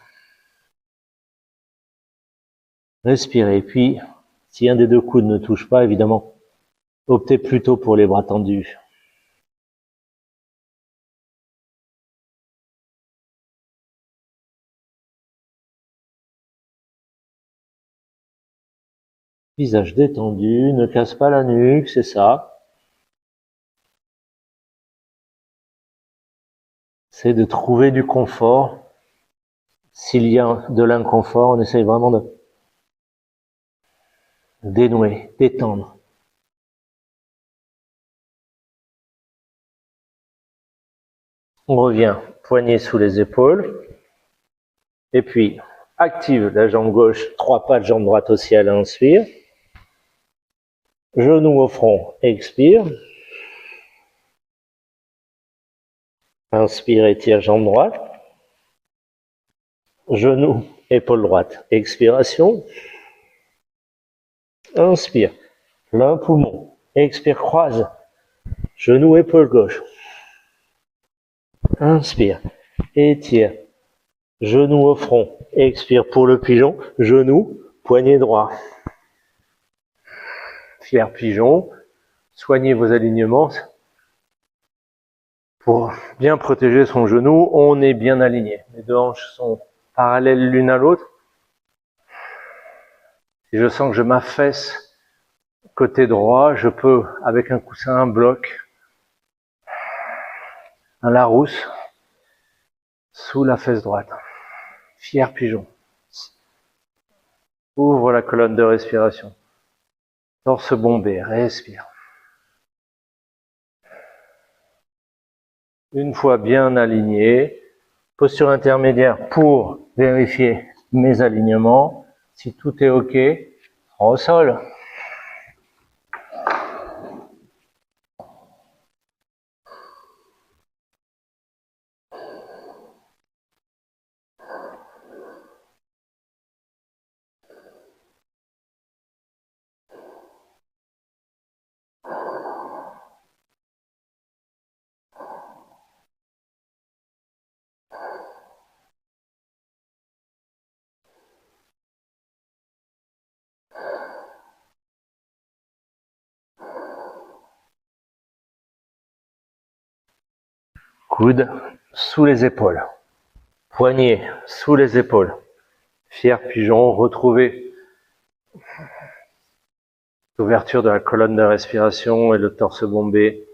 Respirez. Puis, si un des deux coudes ne touche pas, évidemment, optez plutôt pour les bras tendus. Visage détendu, ne casse pas la nuque, c'est ça. C'est de trouver du confort. S'il y a de l'inconfort, on essaye vraiment de dénouer, détendre. On revient, poignet sous les épaules. Et puis, active la jambe gauche, 3 pattes, jambe droite au ciel, inspire. Genou au front, expire. Inspire, étire jambe droite. Genou, épaule droite, expiration. Inspire, plein poumon. Expire, croise. Genou, épaule gauche. Inspire, étire. Genou au front. Expire pour le pigeon. Genou, poignet droit. Fier pigeon. Soignez vos alignements. Pour bien protéger son genou, on est bien aligné. Les deux hanches sont parallèles l'une à l'autre. Si je sens que je m'affaisse côté droit, je peux, avec un coussin, un bloc, un Larousse, sous la fesse droite. Fier pigeon. Ouvre la colonne de respiration. Torse bombé, respire. Une fois bien aligné, posture intermédiaire pour vérifier mes alignements. Si tout est OK, au sol. Coude sous les épaules. Poignet sous les épaules. Fier pigeon, retrouvez l'ouverture de la colonne de respiration et le torse bombé.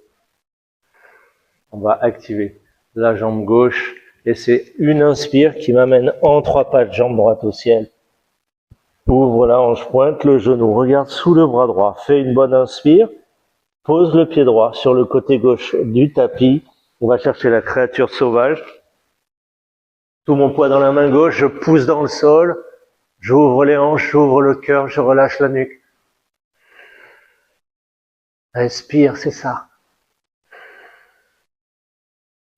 On va activer la jambe gauche et c'est une inspire qui m'amène en 3 pattes, jambe droite au ciel. Ouvre la hanche, pointe le genou, regarde sous le bras droit, fais une bonne inspire, pose le pied droit sur le côté gauche du tapis. On va chercher la créature sauvage. Tout mon poids dans la main gauche, je pousse dans le sol, j'ouvre les hanches, j'ouvre le cœur, je relâche la nuque. Respire, c'est ça.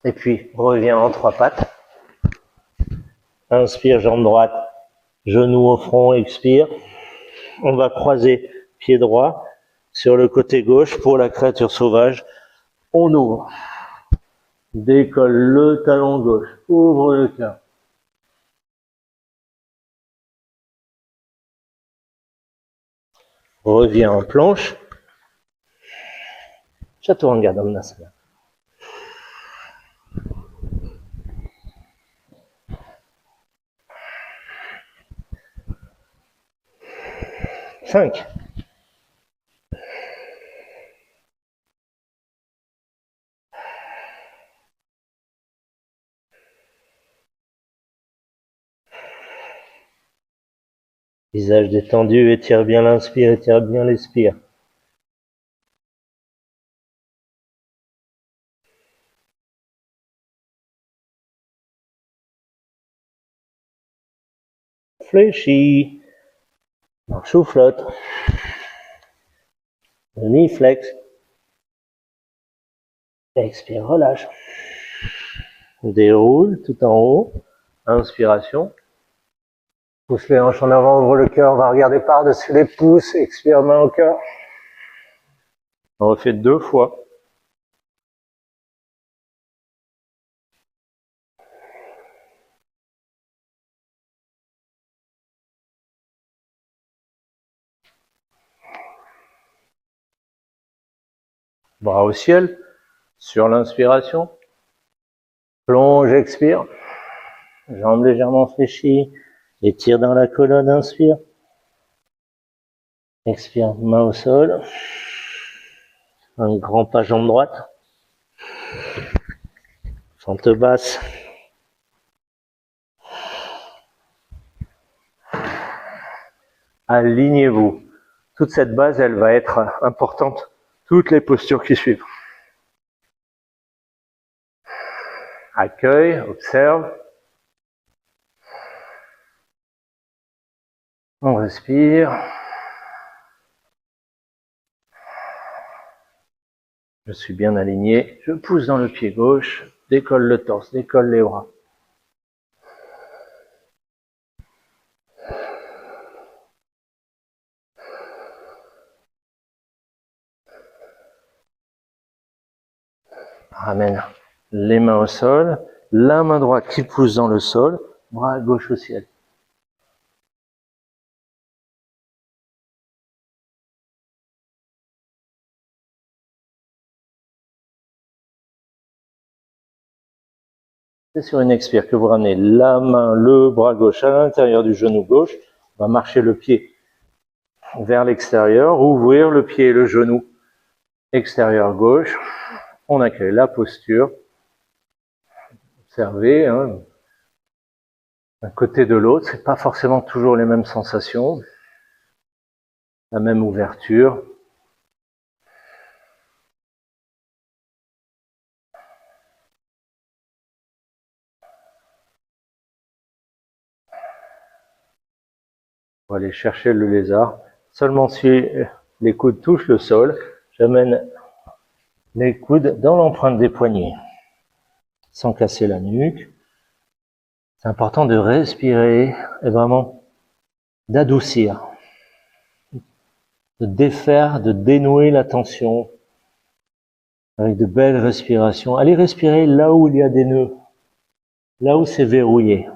Et puis, reviens en 3 pattes. Inspire, jambe droite, genou au front, expire. On va croiser pied droit sur le côté gauche pour la créature sauvage. On ouvre. Décolle le talon gauche, ouvre le cœur. Reviens en planche. Chaturanga Dhammasana. Cinq. Visage détendu, étire bien l'inspire, étire bien l'expire. Fléchis. Marche ou flotte. Demi-flex. Expire, relâche. Déroule tout en haut. Inspiration. Pousse les hanches en avant, ouvre le cœur, on va regarder par-dessus les pouces, expire, main au cœur. On refait 2 fois. Bras au ciel, sur l'inspiration. Plonge, expire. Jambes légèrement fléchies. Étire dans la colonne, inspire. Expire, main au sol. Un grand pas jambe droite. Fente basse. Alignez-vous. Toute cette base, elle va être importante. Toutes les postures qui suivent. Accueille, observe. On respire. Je suis bien aligné. Je pousse dans le pied gauche. Décolle le torse, décolle les bras. Ramène les mains au sol. La main droite qui pousse dans le sol. Bras gauche au ciel. C'est sur une expire que vous ramenez la main, le bras gauche à l'intérieur du genou gauche. On va marcher le pied vers l'extérieur, ouvrir le pied et le genou extérieur gauche. On accueille la posture. Observez, d'un côté de l'autre, c'est pas forcément toujours les mêmes sensations, la même ouverture. On va aller chercher le lézard. Seulement si les coudes touchent le sol, j'amène les coudes dans l'empreinte des poignets, sans casser la nuque. C'est important de respirer et vraiment d'adoucir, de défaire, de dénouer la tension avec de belles respirations. Allez respirer là où il y a des nœuds, là où c'est verrouillé.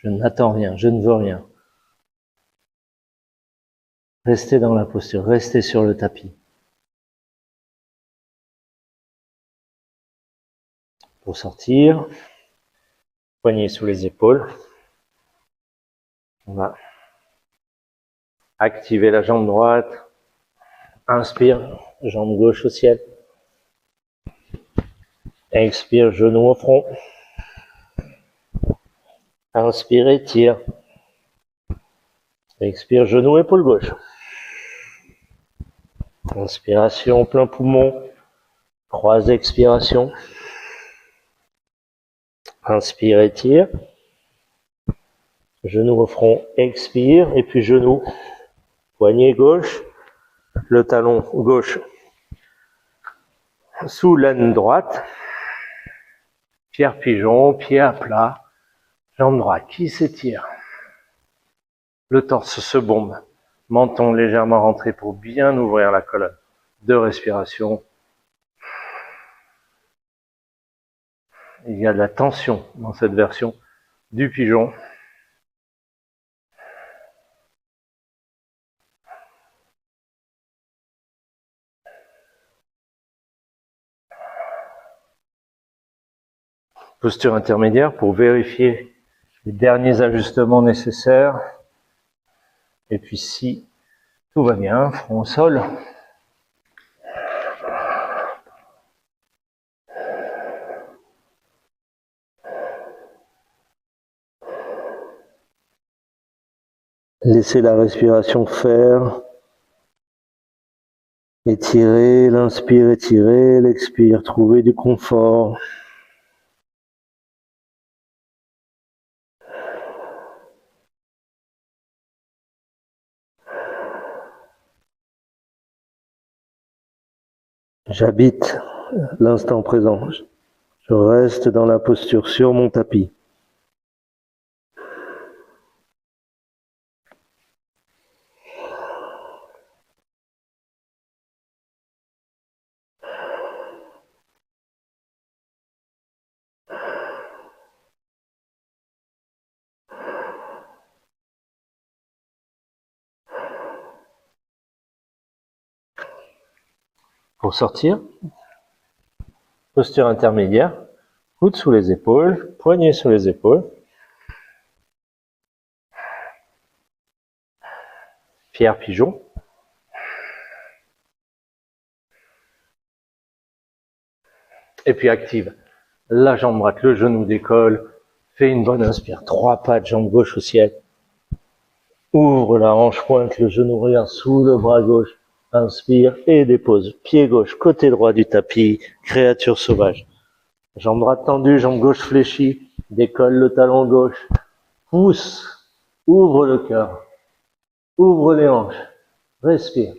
Je n'attends rien, je ne veux rien. Restez dans la posture, restez sur le tapis. Pour sortir, poignets sous les épaules. On va activer la jambe droite. Inspire, jambe gauche au ciel. Expire, genou au front. Inspire, étire. Expire, genou, épaule gauche. Inspiration, plein poumon. 3 expirations. Inspire, étire. Genou au front, expire. Et puis genou, poignet gauche. Le talon gauche sous l'aine droite. Pierre pigeon, pied à plat. Jambe droite qui s'étire. Le torse se bombe. Menton légèrement rentré pour bien ouvrir la colonne. 2 respirations. Il y a de la tension dans cette version du pigeon. Posture intermédiaire pour vérifier les derniers ajustements nécessaires. Et puis si tout va bien, front au sol. Laissez la respiration faire. Étirez, l'inspire, étirez, l'expire, trouvez du confort. J'habite l'instant présent. Je reste dans la posture sur mon tapis. Pour sortir, posture intermédiaire, coude sous les épaules, poignet sous les épaules. Pierre pigeon. Et puis active la jambe droite, le genou décolle. Fais une bonne inspire. 3 pattes, jambe gauche au ciel. Ouvre la hanche, pointe le genou, regarde sous le bras gauche. Inspire et dépose. Pied gauche, côté droit du tapis, créature sauvage. Jambe droite tendue, jambe gauche fléchie. Décolle le talon gauche. Pousse. Ouvre le cœur. Ouvre les hanches. Respire.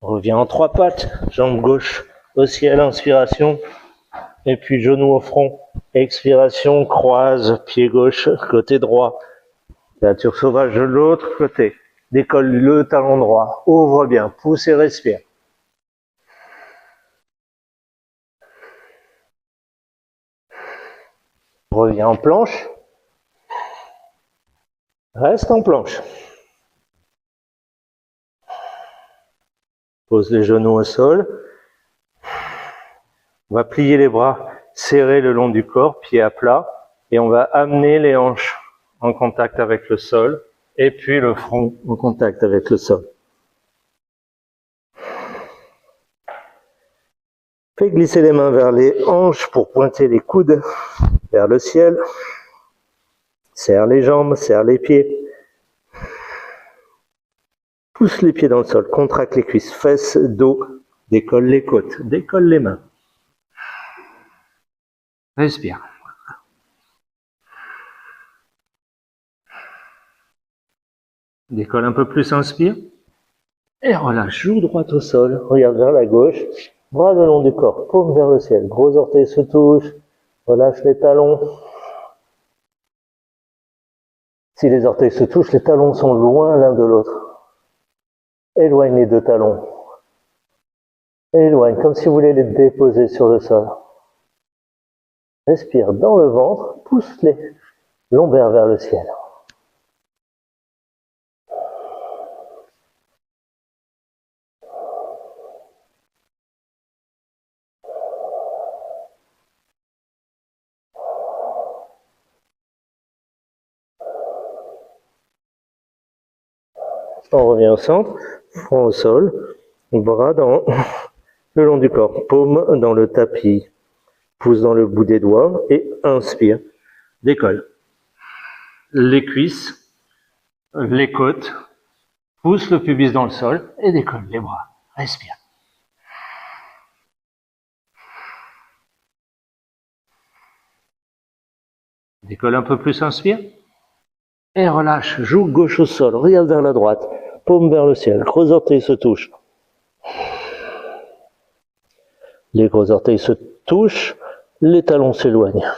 Reviens en 3 pattes. Jambe gauche au ciel, inspiration. Et puis genou au front. Expiration, croise, pied gauche, côté droit. Créature sauvage de l'autre côté. Décolle le talon droit. Ouvre bien, pousse et respire. Reviens en planche. Reste en planche. Pose les genoux au sol. On va plier les bras, serrer le long du corps, pied à plat. Et on va amener les hanches en contact avec le sol. Et puis le front en contact avec le sol. Fais glisser les mains vers les hanches pour pointer les coudes vers le ciel. Serre les jambes, serre les pieds. Pousse les pieds dans le sol, contracte les cuisses, fesses, dos, décolle les côtes, décolle les mains. Respire. Décolle un peu plus, inspire. Et relâche, joue droite au sol, regarde vers la gauche, bras le long du corps, paume vers le ciel, gros orteils se touchent, relâche les talons. Si les orteils se touchent, les talons sont loin l'un de l'autre. Éloigne les 2 talons. Éloigne, comme si vous voulez les déposer sur le sol. Respire dans le ventre, pousse les lombaires vers le ciel. On revient au centre, front au sol, bras le long du corps, paume dans le tapis, pouce dans le bout des doigts et inspire, décolle. Les cuisses, les côtes, pousse le pubis dans le sol et décolle les bras. Respire. Décolle un peu plus, inspire. Et relâche, joue gauche au sol, regarde vers la droite, paume vers le ciel, gros orteils se touchent. Les gros orteils se touchent, les talons s'éloignent.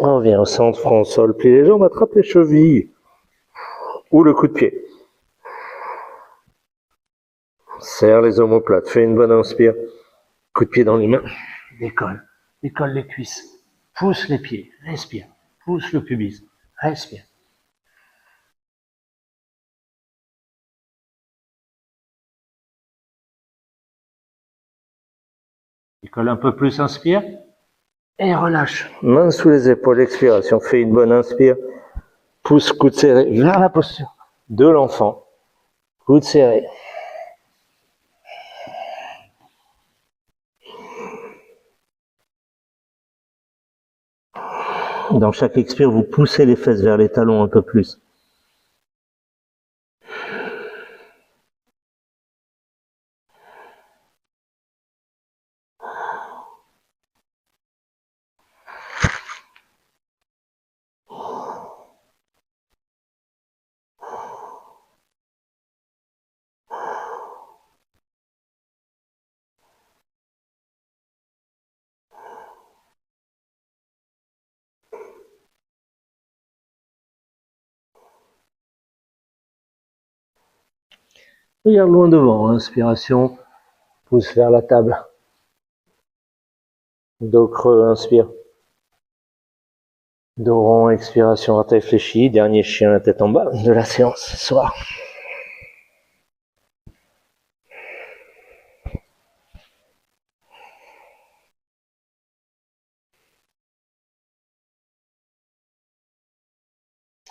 On revient au centre, front au sol, plie les jambes, attrape les chevilles ou le coup de pied. Serre les omoplates, fais une bonne inspire. Coup de pied dans les mains. Décolle. Décolle les cuisses. Pousse les pieds. Respire. Pousse le pubis. Respire. Décolle un peu plus, inspire. Et relâche. Main sous les épaules, expiration. Fais une bonne inspire. Pousse, coude serré vers la posture de l'enfant. Coude serré. Dans chaque expire, vous poussez les fesses vers les talons un peu plus. Regarde loin devant, inspiration, pousse vers la table. Dos creux, inspire. Dos rond, expiration, orteil fléchi. Dernier chien, la tête en bas de la séance ce soir.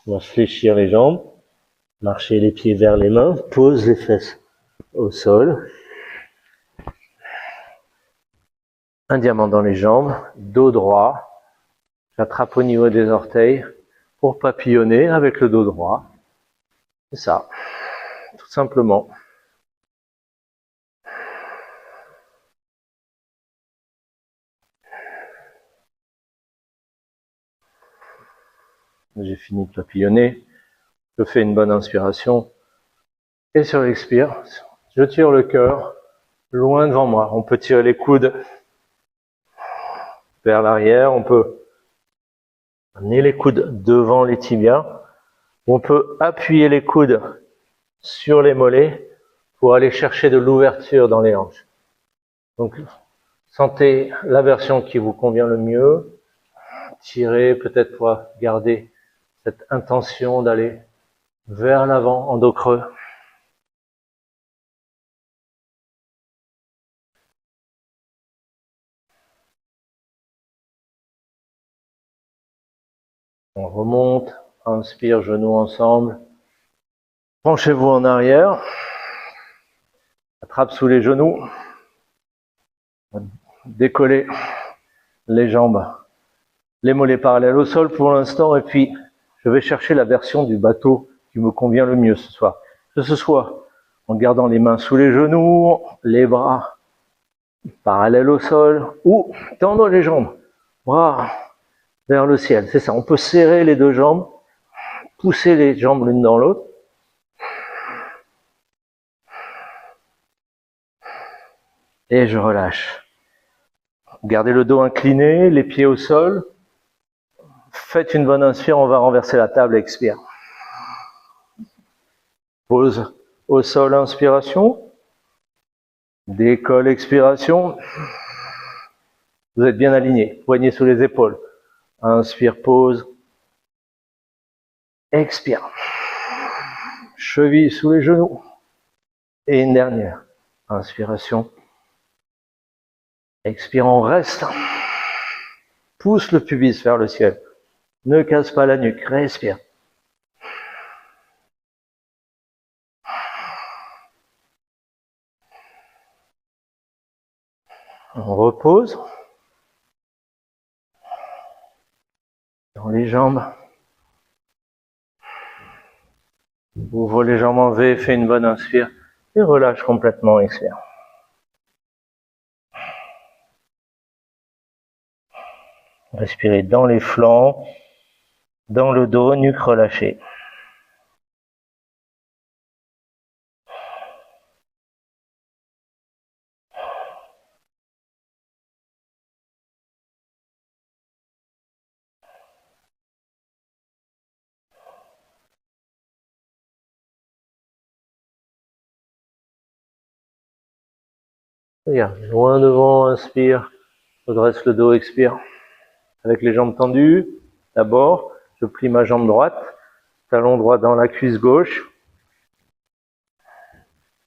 On va fléchir les jambes, marcher les pieds vers les mains, pose les fesses au sol. Un diamant dans les jambes, dos droit. J'attrape au niveau des orteils pour papillonner avec le dos droit. C'est ça, tout simplement. J'ai fini de papillonner. Je fais une bonne inspiration. Et sur l'expire, je tire le cœur loin devant moi. On peut tirer les coudes vers l'arrière. On peut amener les coudes devant les tibias. On peut appuyer les coudes sur les mollets pour aller chercher de l'ouverture dans les hanches. Donc, sentez la version qui vous convient le mieux. Tirez peut-être pour garder cette intention d'aller vers l'avant en dos creux. On remonte, inspire, genoux ensemble. Penchez-vous en arrière. Attrape sous les genoux. Décollez les jambes, les mollets parallèles au sol pour l'instant. Et puis, je vais chercher la version du bateau qui me convient le mieux ce soir. Que ce soit en gardant les mains sous les genoux, les bras parallèles au sol, ou tendre les jambes, bras vers le ciel. C'est ça, on peut serrer les deux jambes, pousser les jambes l'une dans l'autre. Et je relâche. Gardez le dos incliné, les pieds au sol. Faites une bonne inspire, on va renverser la table, expire. Pose au sol, inspiration. Décolle, expiration. Vous êtes bien aligné, poignets sous les épaules. Inspire, pause. Expire. Cheville sous les genoux. Et une dernière. Inspiration. Expire, on reste. Pousse le pubis vers le ciel. Ne casse pas la nuque, respire. On repose. Dans les jambes. Ouvre les jambes en V, fais une bonne inspire. Et relâche complètement, expire. Respirez dans les flancs, dans le dos, nuque relâchée. Regarde, loin devant, inspire, redresse le dos, expire. Avec les jambes tendues, d'abord, je plie ma jambe droite, talon droit dans la cuisse gauche.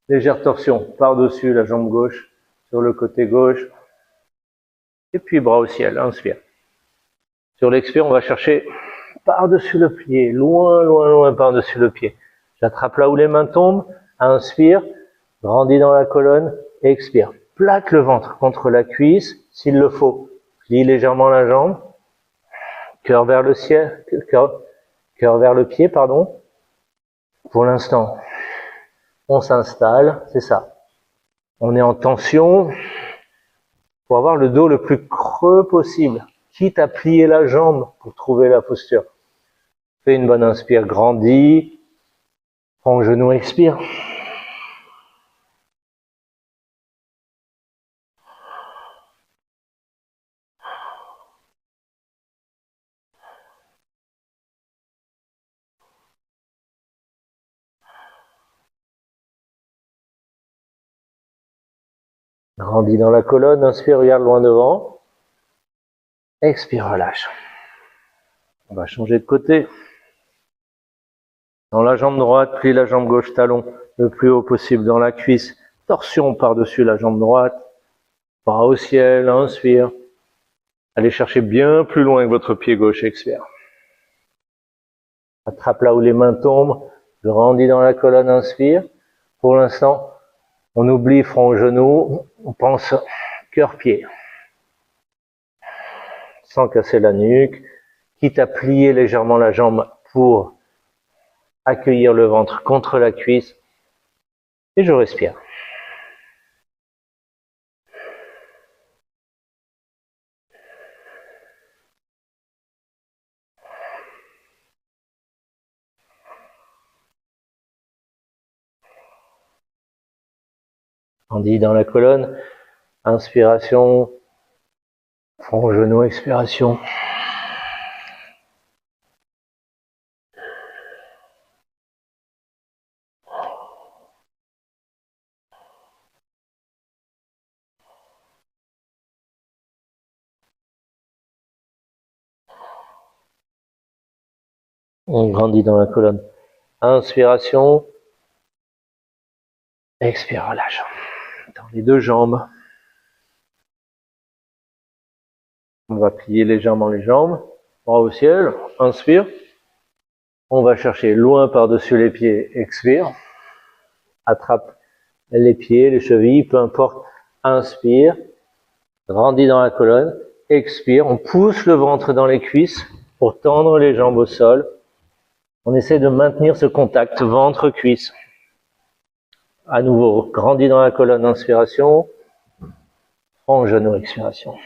Légère torsion par-dessus la jambe gauche, sur le côté gauche. Et puis bras au ciel, inspire. Sur l'expire, on va chercher par-dessus le pied, loin, loin, loin par-dessus le pied. J'attrape là où les mains tombent, inspire, grandis dans la colonne, expire. Plaque le ventre contre la cuisse, s'il le faut. Plie légèrement la jambe, cœur vers le ciel, cœur vers le pied, pardon. Pour l'instant, on s'installe, c'est ça. On est en tension pour avoir le dos le plus creux possible, quitte à plier la jambe pour trouver la posture. Fais une bonne inspire, grandis, prends le genou, expire. Grandis dans la colonne, inspire, regarde loin devant. Expire, relâche. On va changer de côté. Dans la jambe droite, plie la jambe gauche, talon le plus haut possible dans la cuisse. Torsion par-dessus la jambe droite. Bras au ciel, inspire. Allez chercher bien plus loin que votre pied gauche, expire. Attrape là où les mains tombent. Grandis dans la colonne, inspire. Pour l'instant, on oublie front au genou. On pense cœur-pied. Sans casser la nuque. Quitte à plier légèrement la jambe pour accueillir le ventre contre la cuisse. Et je respire. Grandis dans la colonne. Inspiration. Front au genou, expiration. On grandit dans la colonne. Inspiration. Expire, relâche. Dans les deux jambes. On va plier légèrement les jambes. Bras au ciel. Inspire. On va chercher loin par-dessus les pieds. Expire. Attrape les pieds, les chevilles, peu importe. Inspire. Grandis dans la colonne. Expire. On pousse le ventre dans les cuisses pour tendre les jambes au sol. On essaie de maintenir ce contact ventre-cuisse. À nouveau, grandis dans la colonne, inspiration. Front, genou, expiration.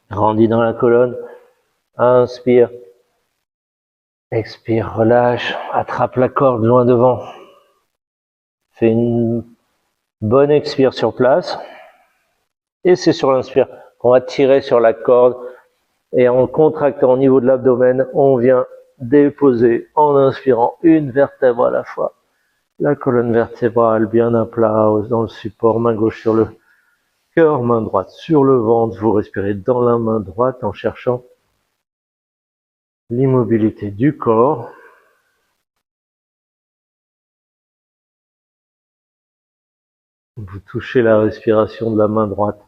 Grandis dans la colonne. Inspire. Expire, relâche. Attrape la corde loin devant. Fais une bonne expire sur place. Et c'est sur l'inspire qu'on va tirer sur la corde. Et en contractant au niveau de l'abdomen, on vient déposer en inspirant une vertèbre à la fois. La colonne vertébrale bien à plat dans le support, main gauche sur le cœur, main droite sur le ventre. Vous respirez dans la main droite en cherchant l'immobilité du corps. Vous touchez la respiration de la main droite.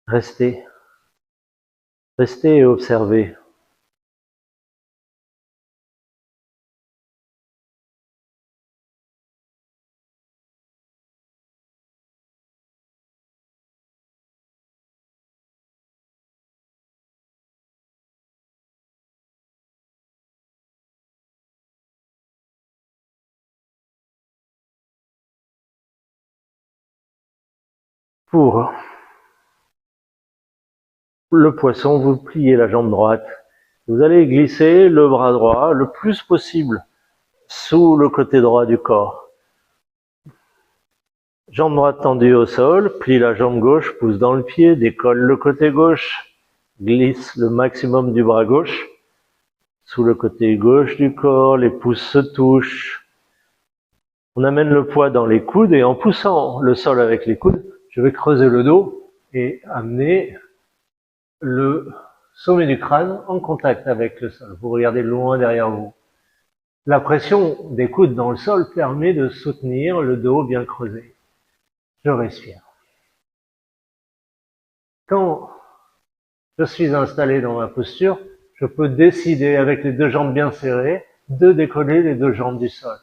Restez et observez. Pour le poisson, vous pliez la jambe droite. Vous allez glisser le bras droit le plus possible sous le côté droit du corps. Jambe droite tendue au sol, plie la jambe gauche, pousse dans le pied, décolle le côté gauche, glisse le maximum du bras gauche, sous le côté gauche du corps, les pouces se touchent. On amène le poids dans les coudes et en poussant le sol avec les coudes, je vais creuser le dos et amener le sommet du crâne en contact avec le sol. Vous regardez loin derrière vous. La pression des coudes dans le sol permet de soutenir le dos bien creusé. Je respire. Quand je suis installé dans ma posture, je peux décider avec les deux jambes bien serrées de décoller les deux jambes du sol.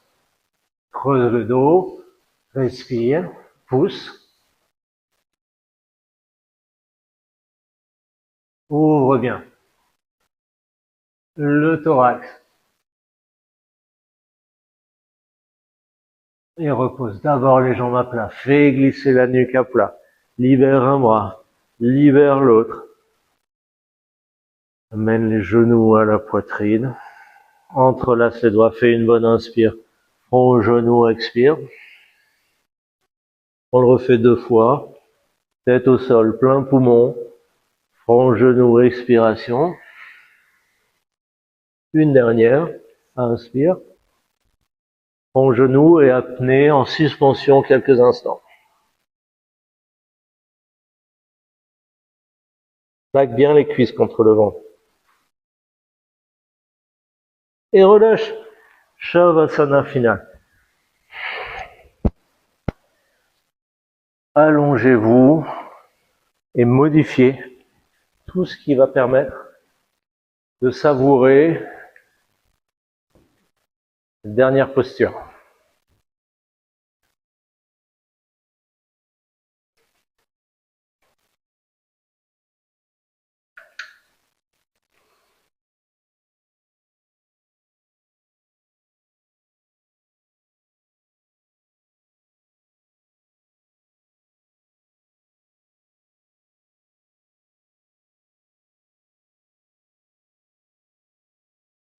Creuse le dos, respire, pousse. Ouvre bien le thorax. Et repose d'abord les jambes à plat. Fais glisser la nuque à plat. Libère un bras. Libère l'autre. Amène les genoux à la poitrine. Entrelace les doigts. Fais une bonne inspire. Front, genou, expire. On le refait 2 fois. Tête au sol, plein poumon. Front, genou, expiration. Une dernière. Inspire. Front, genou et apnée en suspension quelques instants. Plaque bien les cuisses contre le ventre. Et relâche. Shavasana final. Allongez-vous et modifiez tout ce qui va permettre de savourer la dernière posture.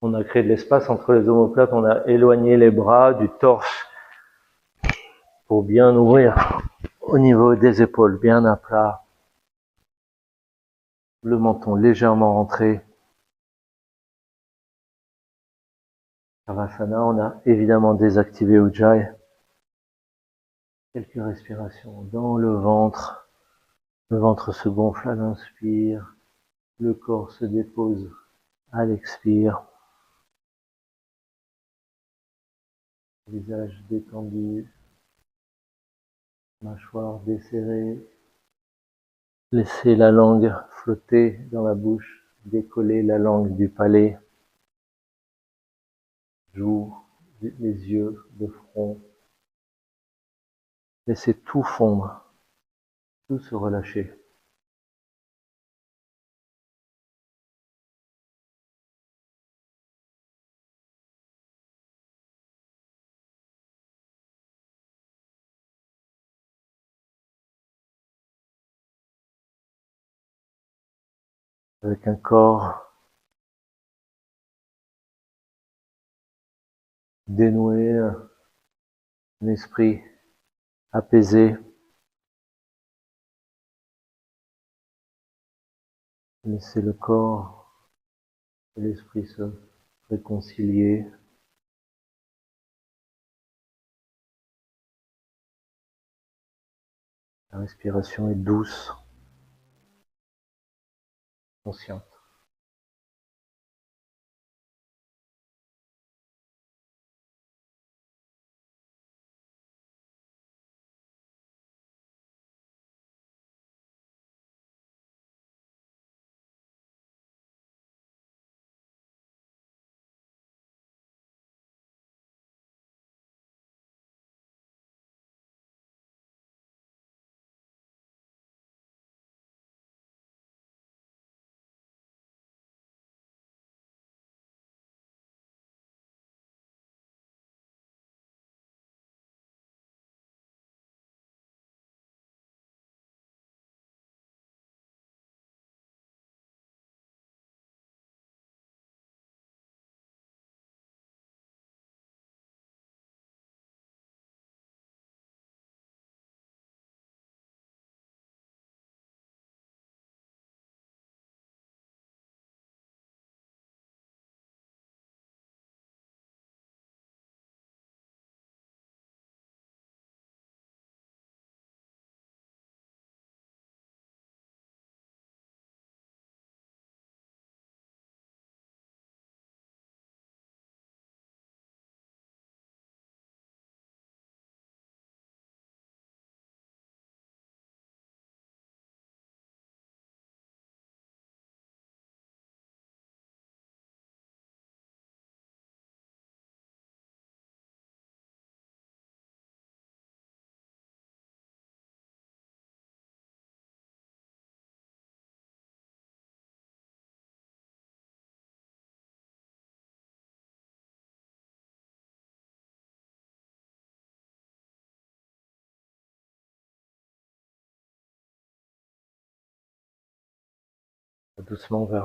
On a créé de l'espace entre les omoplates, on a éloigné les bras du torse pour bien ouvrir au niveau des épaules, bien à plat. Le menton légèrement rentré. Savasana, on a évidemment désactivé Ujjayi. Quelques respirations dans le ventre. Le ventre se gonfle à l'inspire. Le corps se dépose à l'expire. Visage détendu. Mâchoire desserrée. Laissez la langue flotter dans la bouche. Décoller la langue du palais. Joues, les yeux, le front. Laissez tout fondre. Tout se relâcher. Avec un corps dénoué, un esprit apaisé. Laissez le corps et l'esprit se réconcilier. La respiration est douce, consciente. Doucement, on va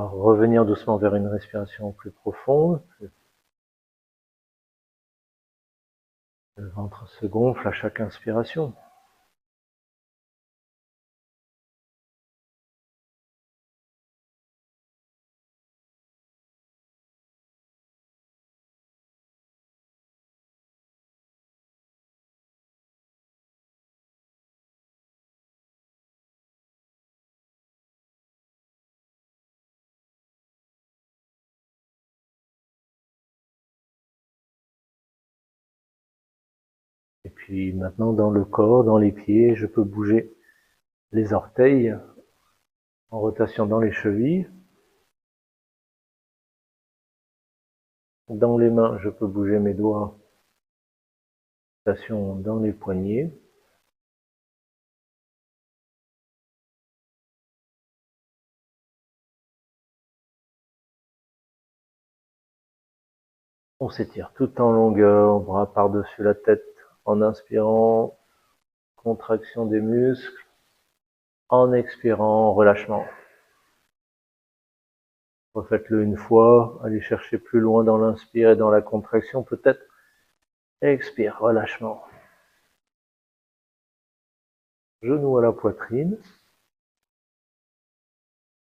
revenir doucement vers une respiration plus profonde. Le ventre se gonfle à chaque inspiration. Et puis maintenant dans le corps, dans les pieds, je peux bouger les orteils en rotation dans les chevilles. Dans les mains, je peux bouger mes doigts, rotation dans les poignets. On s'étire tout en longueur, bras par-dessus la tête en inspirant, contraction des muscles, en expirant, relâchement. Refaites-le une fois, allez chercher plus loin dans l'inspire et dans la contraction peut-être. Expire, relâchement. Genou à la poitrine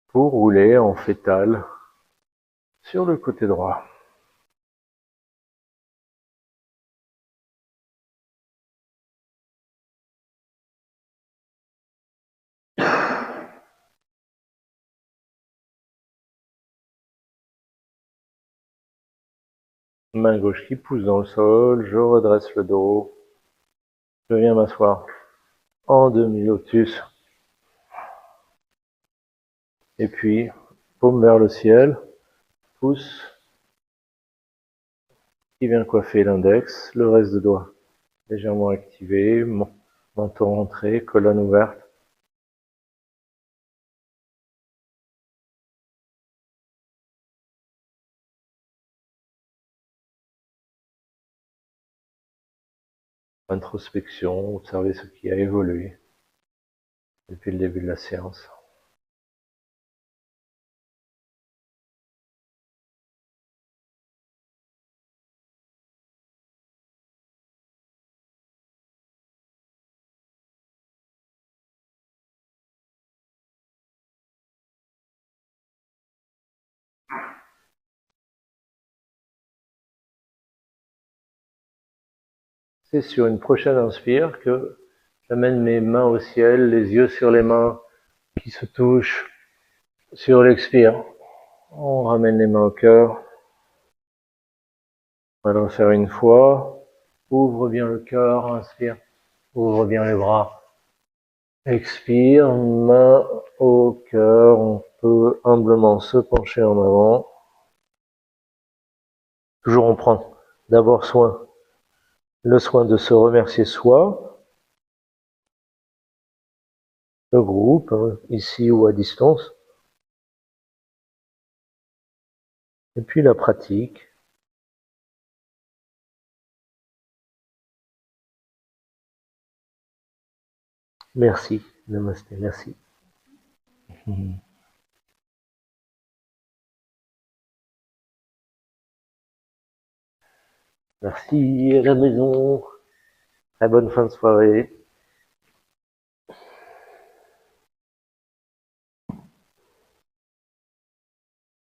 pour rouler en fétale sur le côté droit. Main gauche qui pousse dans le sol, je redresse le dos. Je viens m'asseoir en demi-lotus. Et puis, paume vers le ciel, pouce qui vient coiffer l'index, le reste de doigts légèrement activé, menton rentré, colonne ouverte. Introspection, observez ce qui a évolué depuis le début de la séance. C'est sur une prochaine inspire que j'amène mes mains au ciel, les yeux sur les mains qui se touchent. Sur l'expire, on ramène les mains au cœur. On va le refaire une fois. Ouvre bien le cœur, inspire. Ouvre bien les bras. Expire, main au cœur. On peut humblement se pencher en avant. Toujours on prend d'abord le soin de se remercier soi, le groupe, ici ou à distance, et puis la pratique. Merci, namasté, merci. Merci à la maison, très bonne fin de soirée.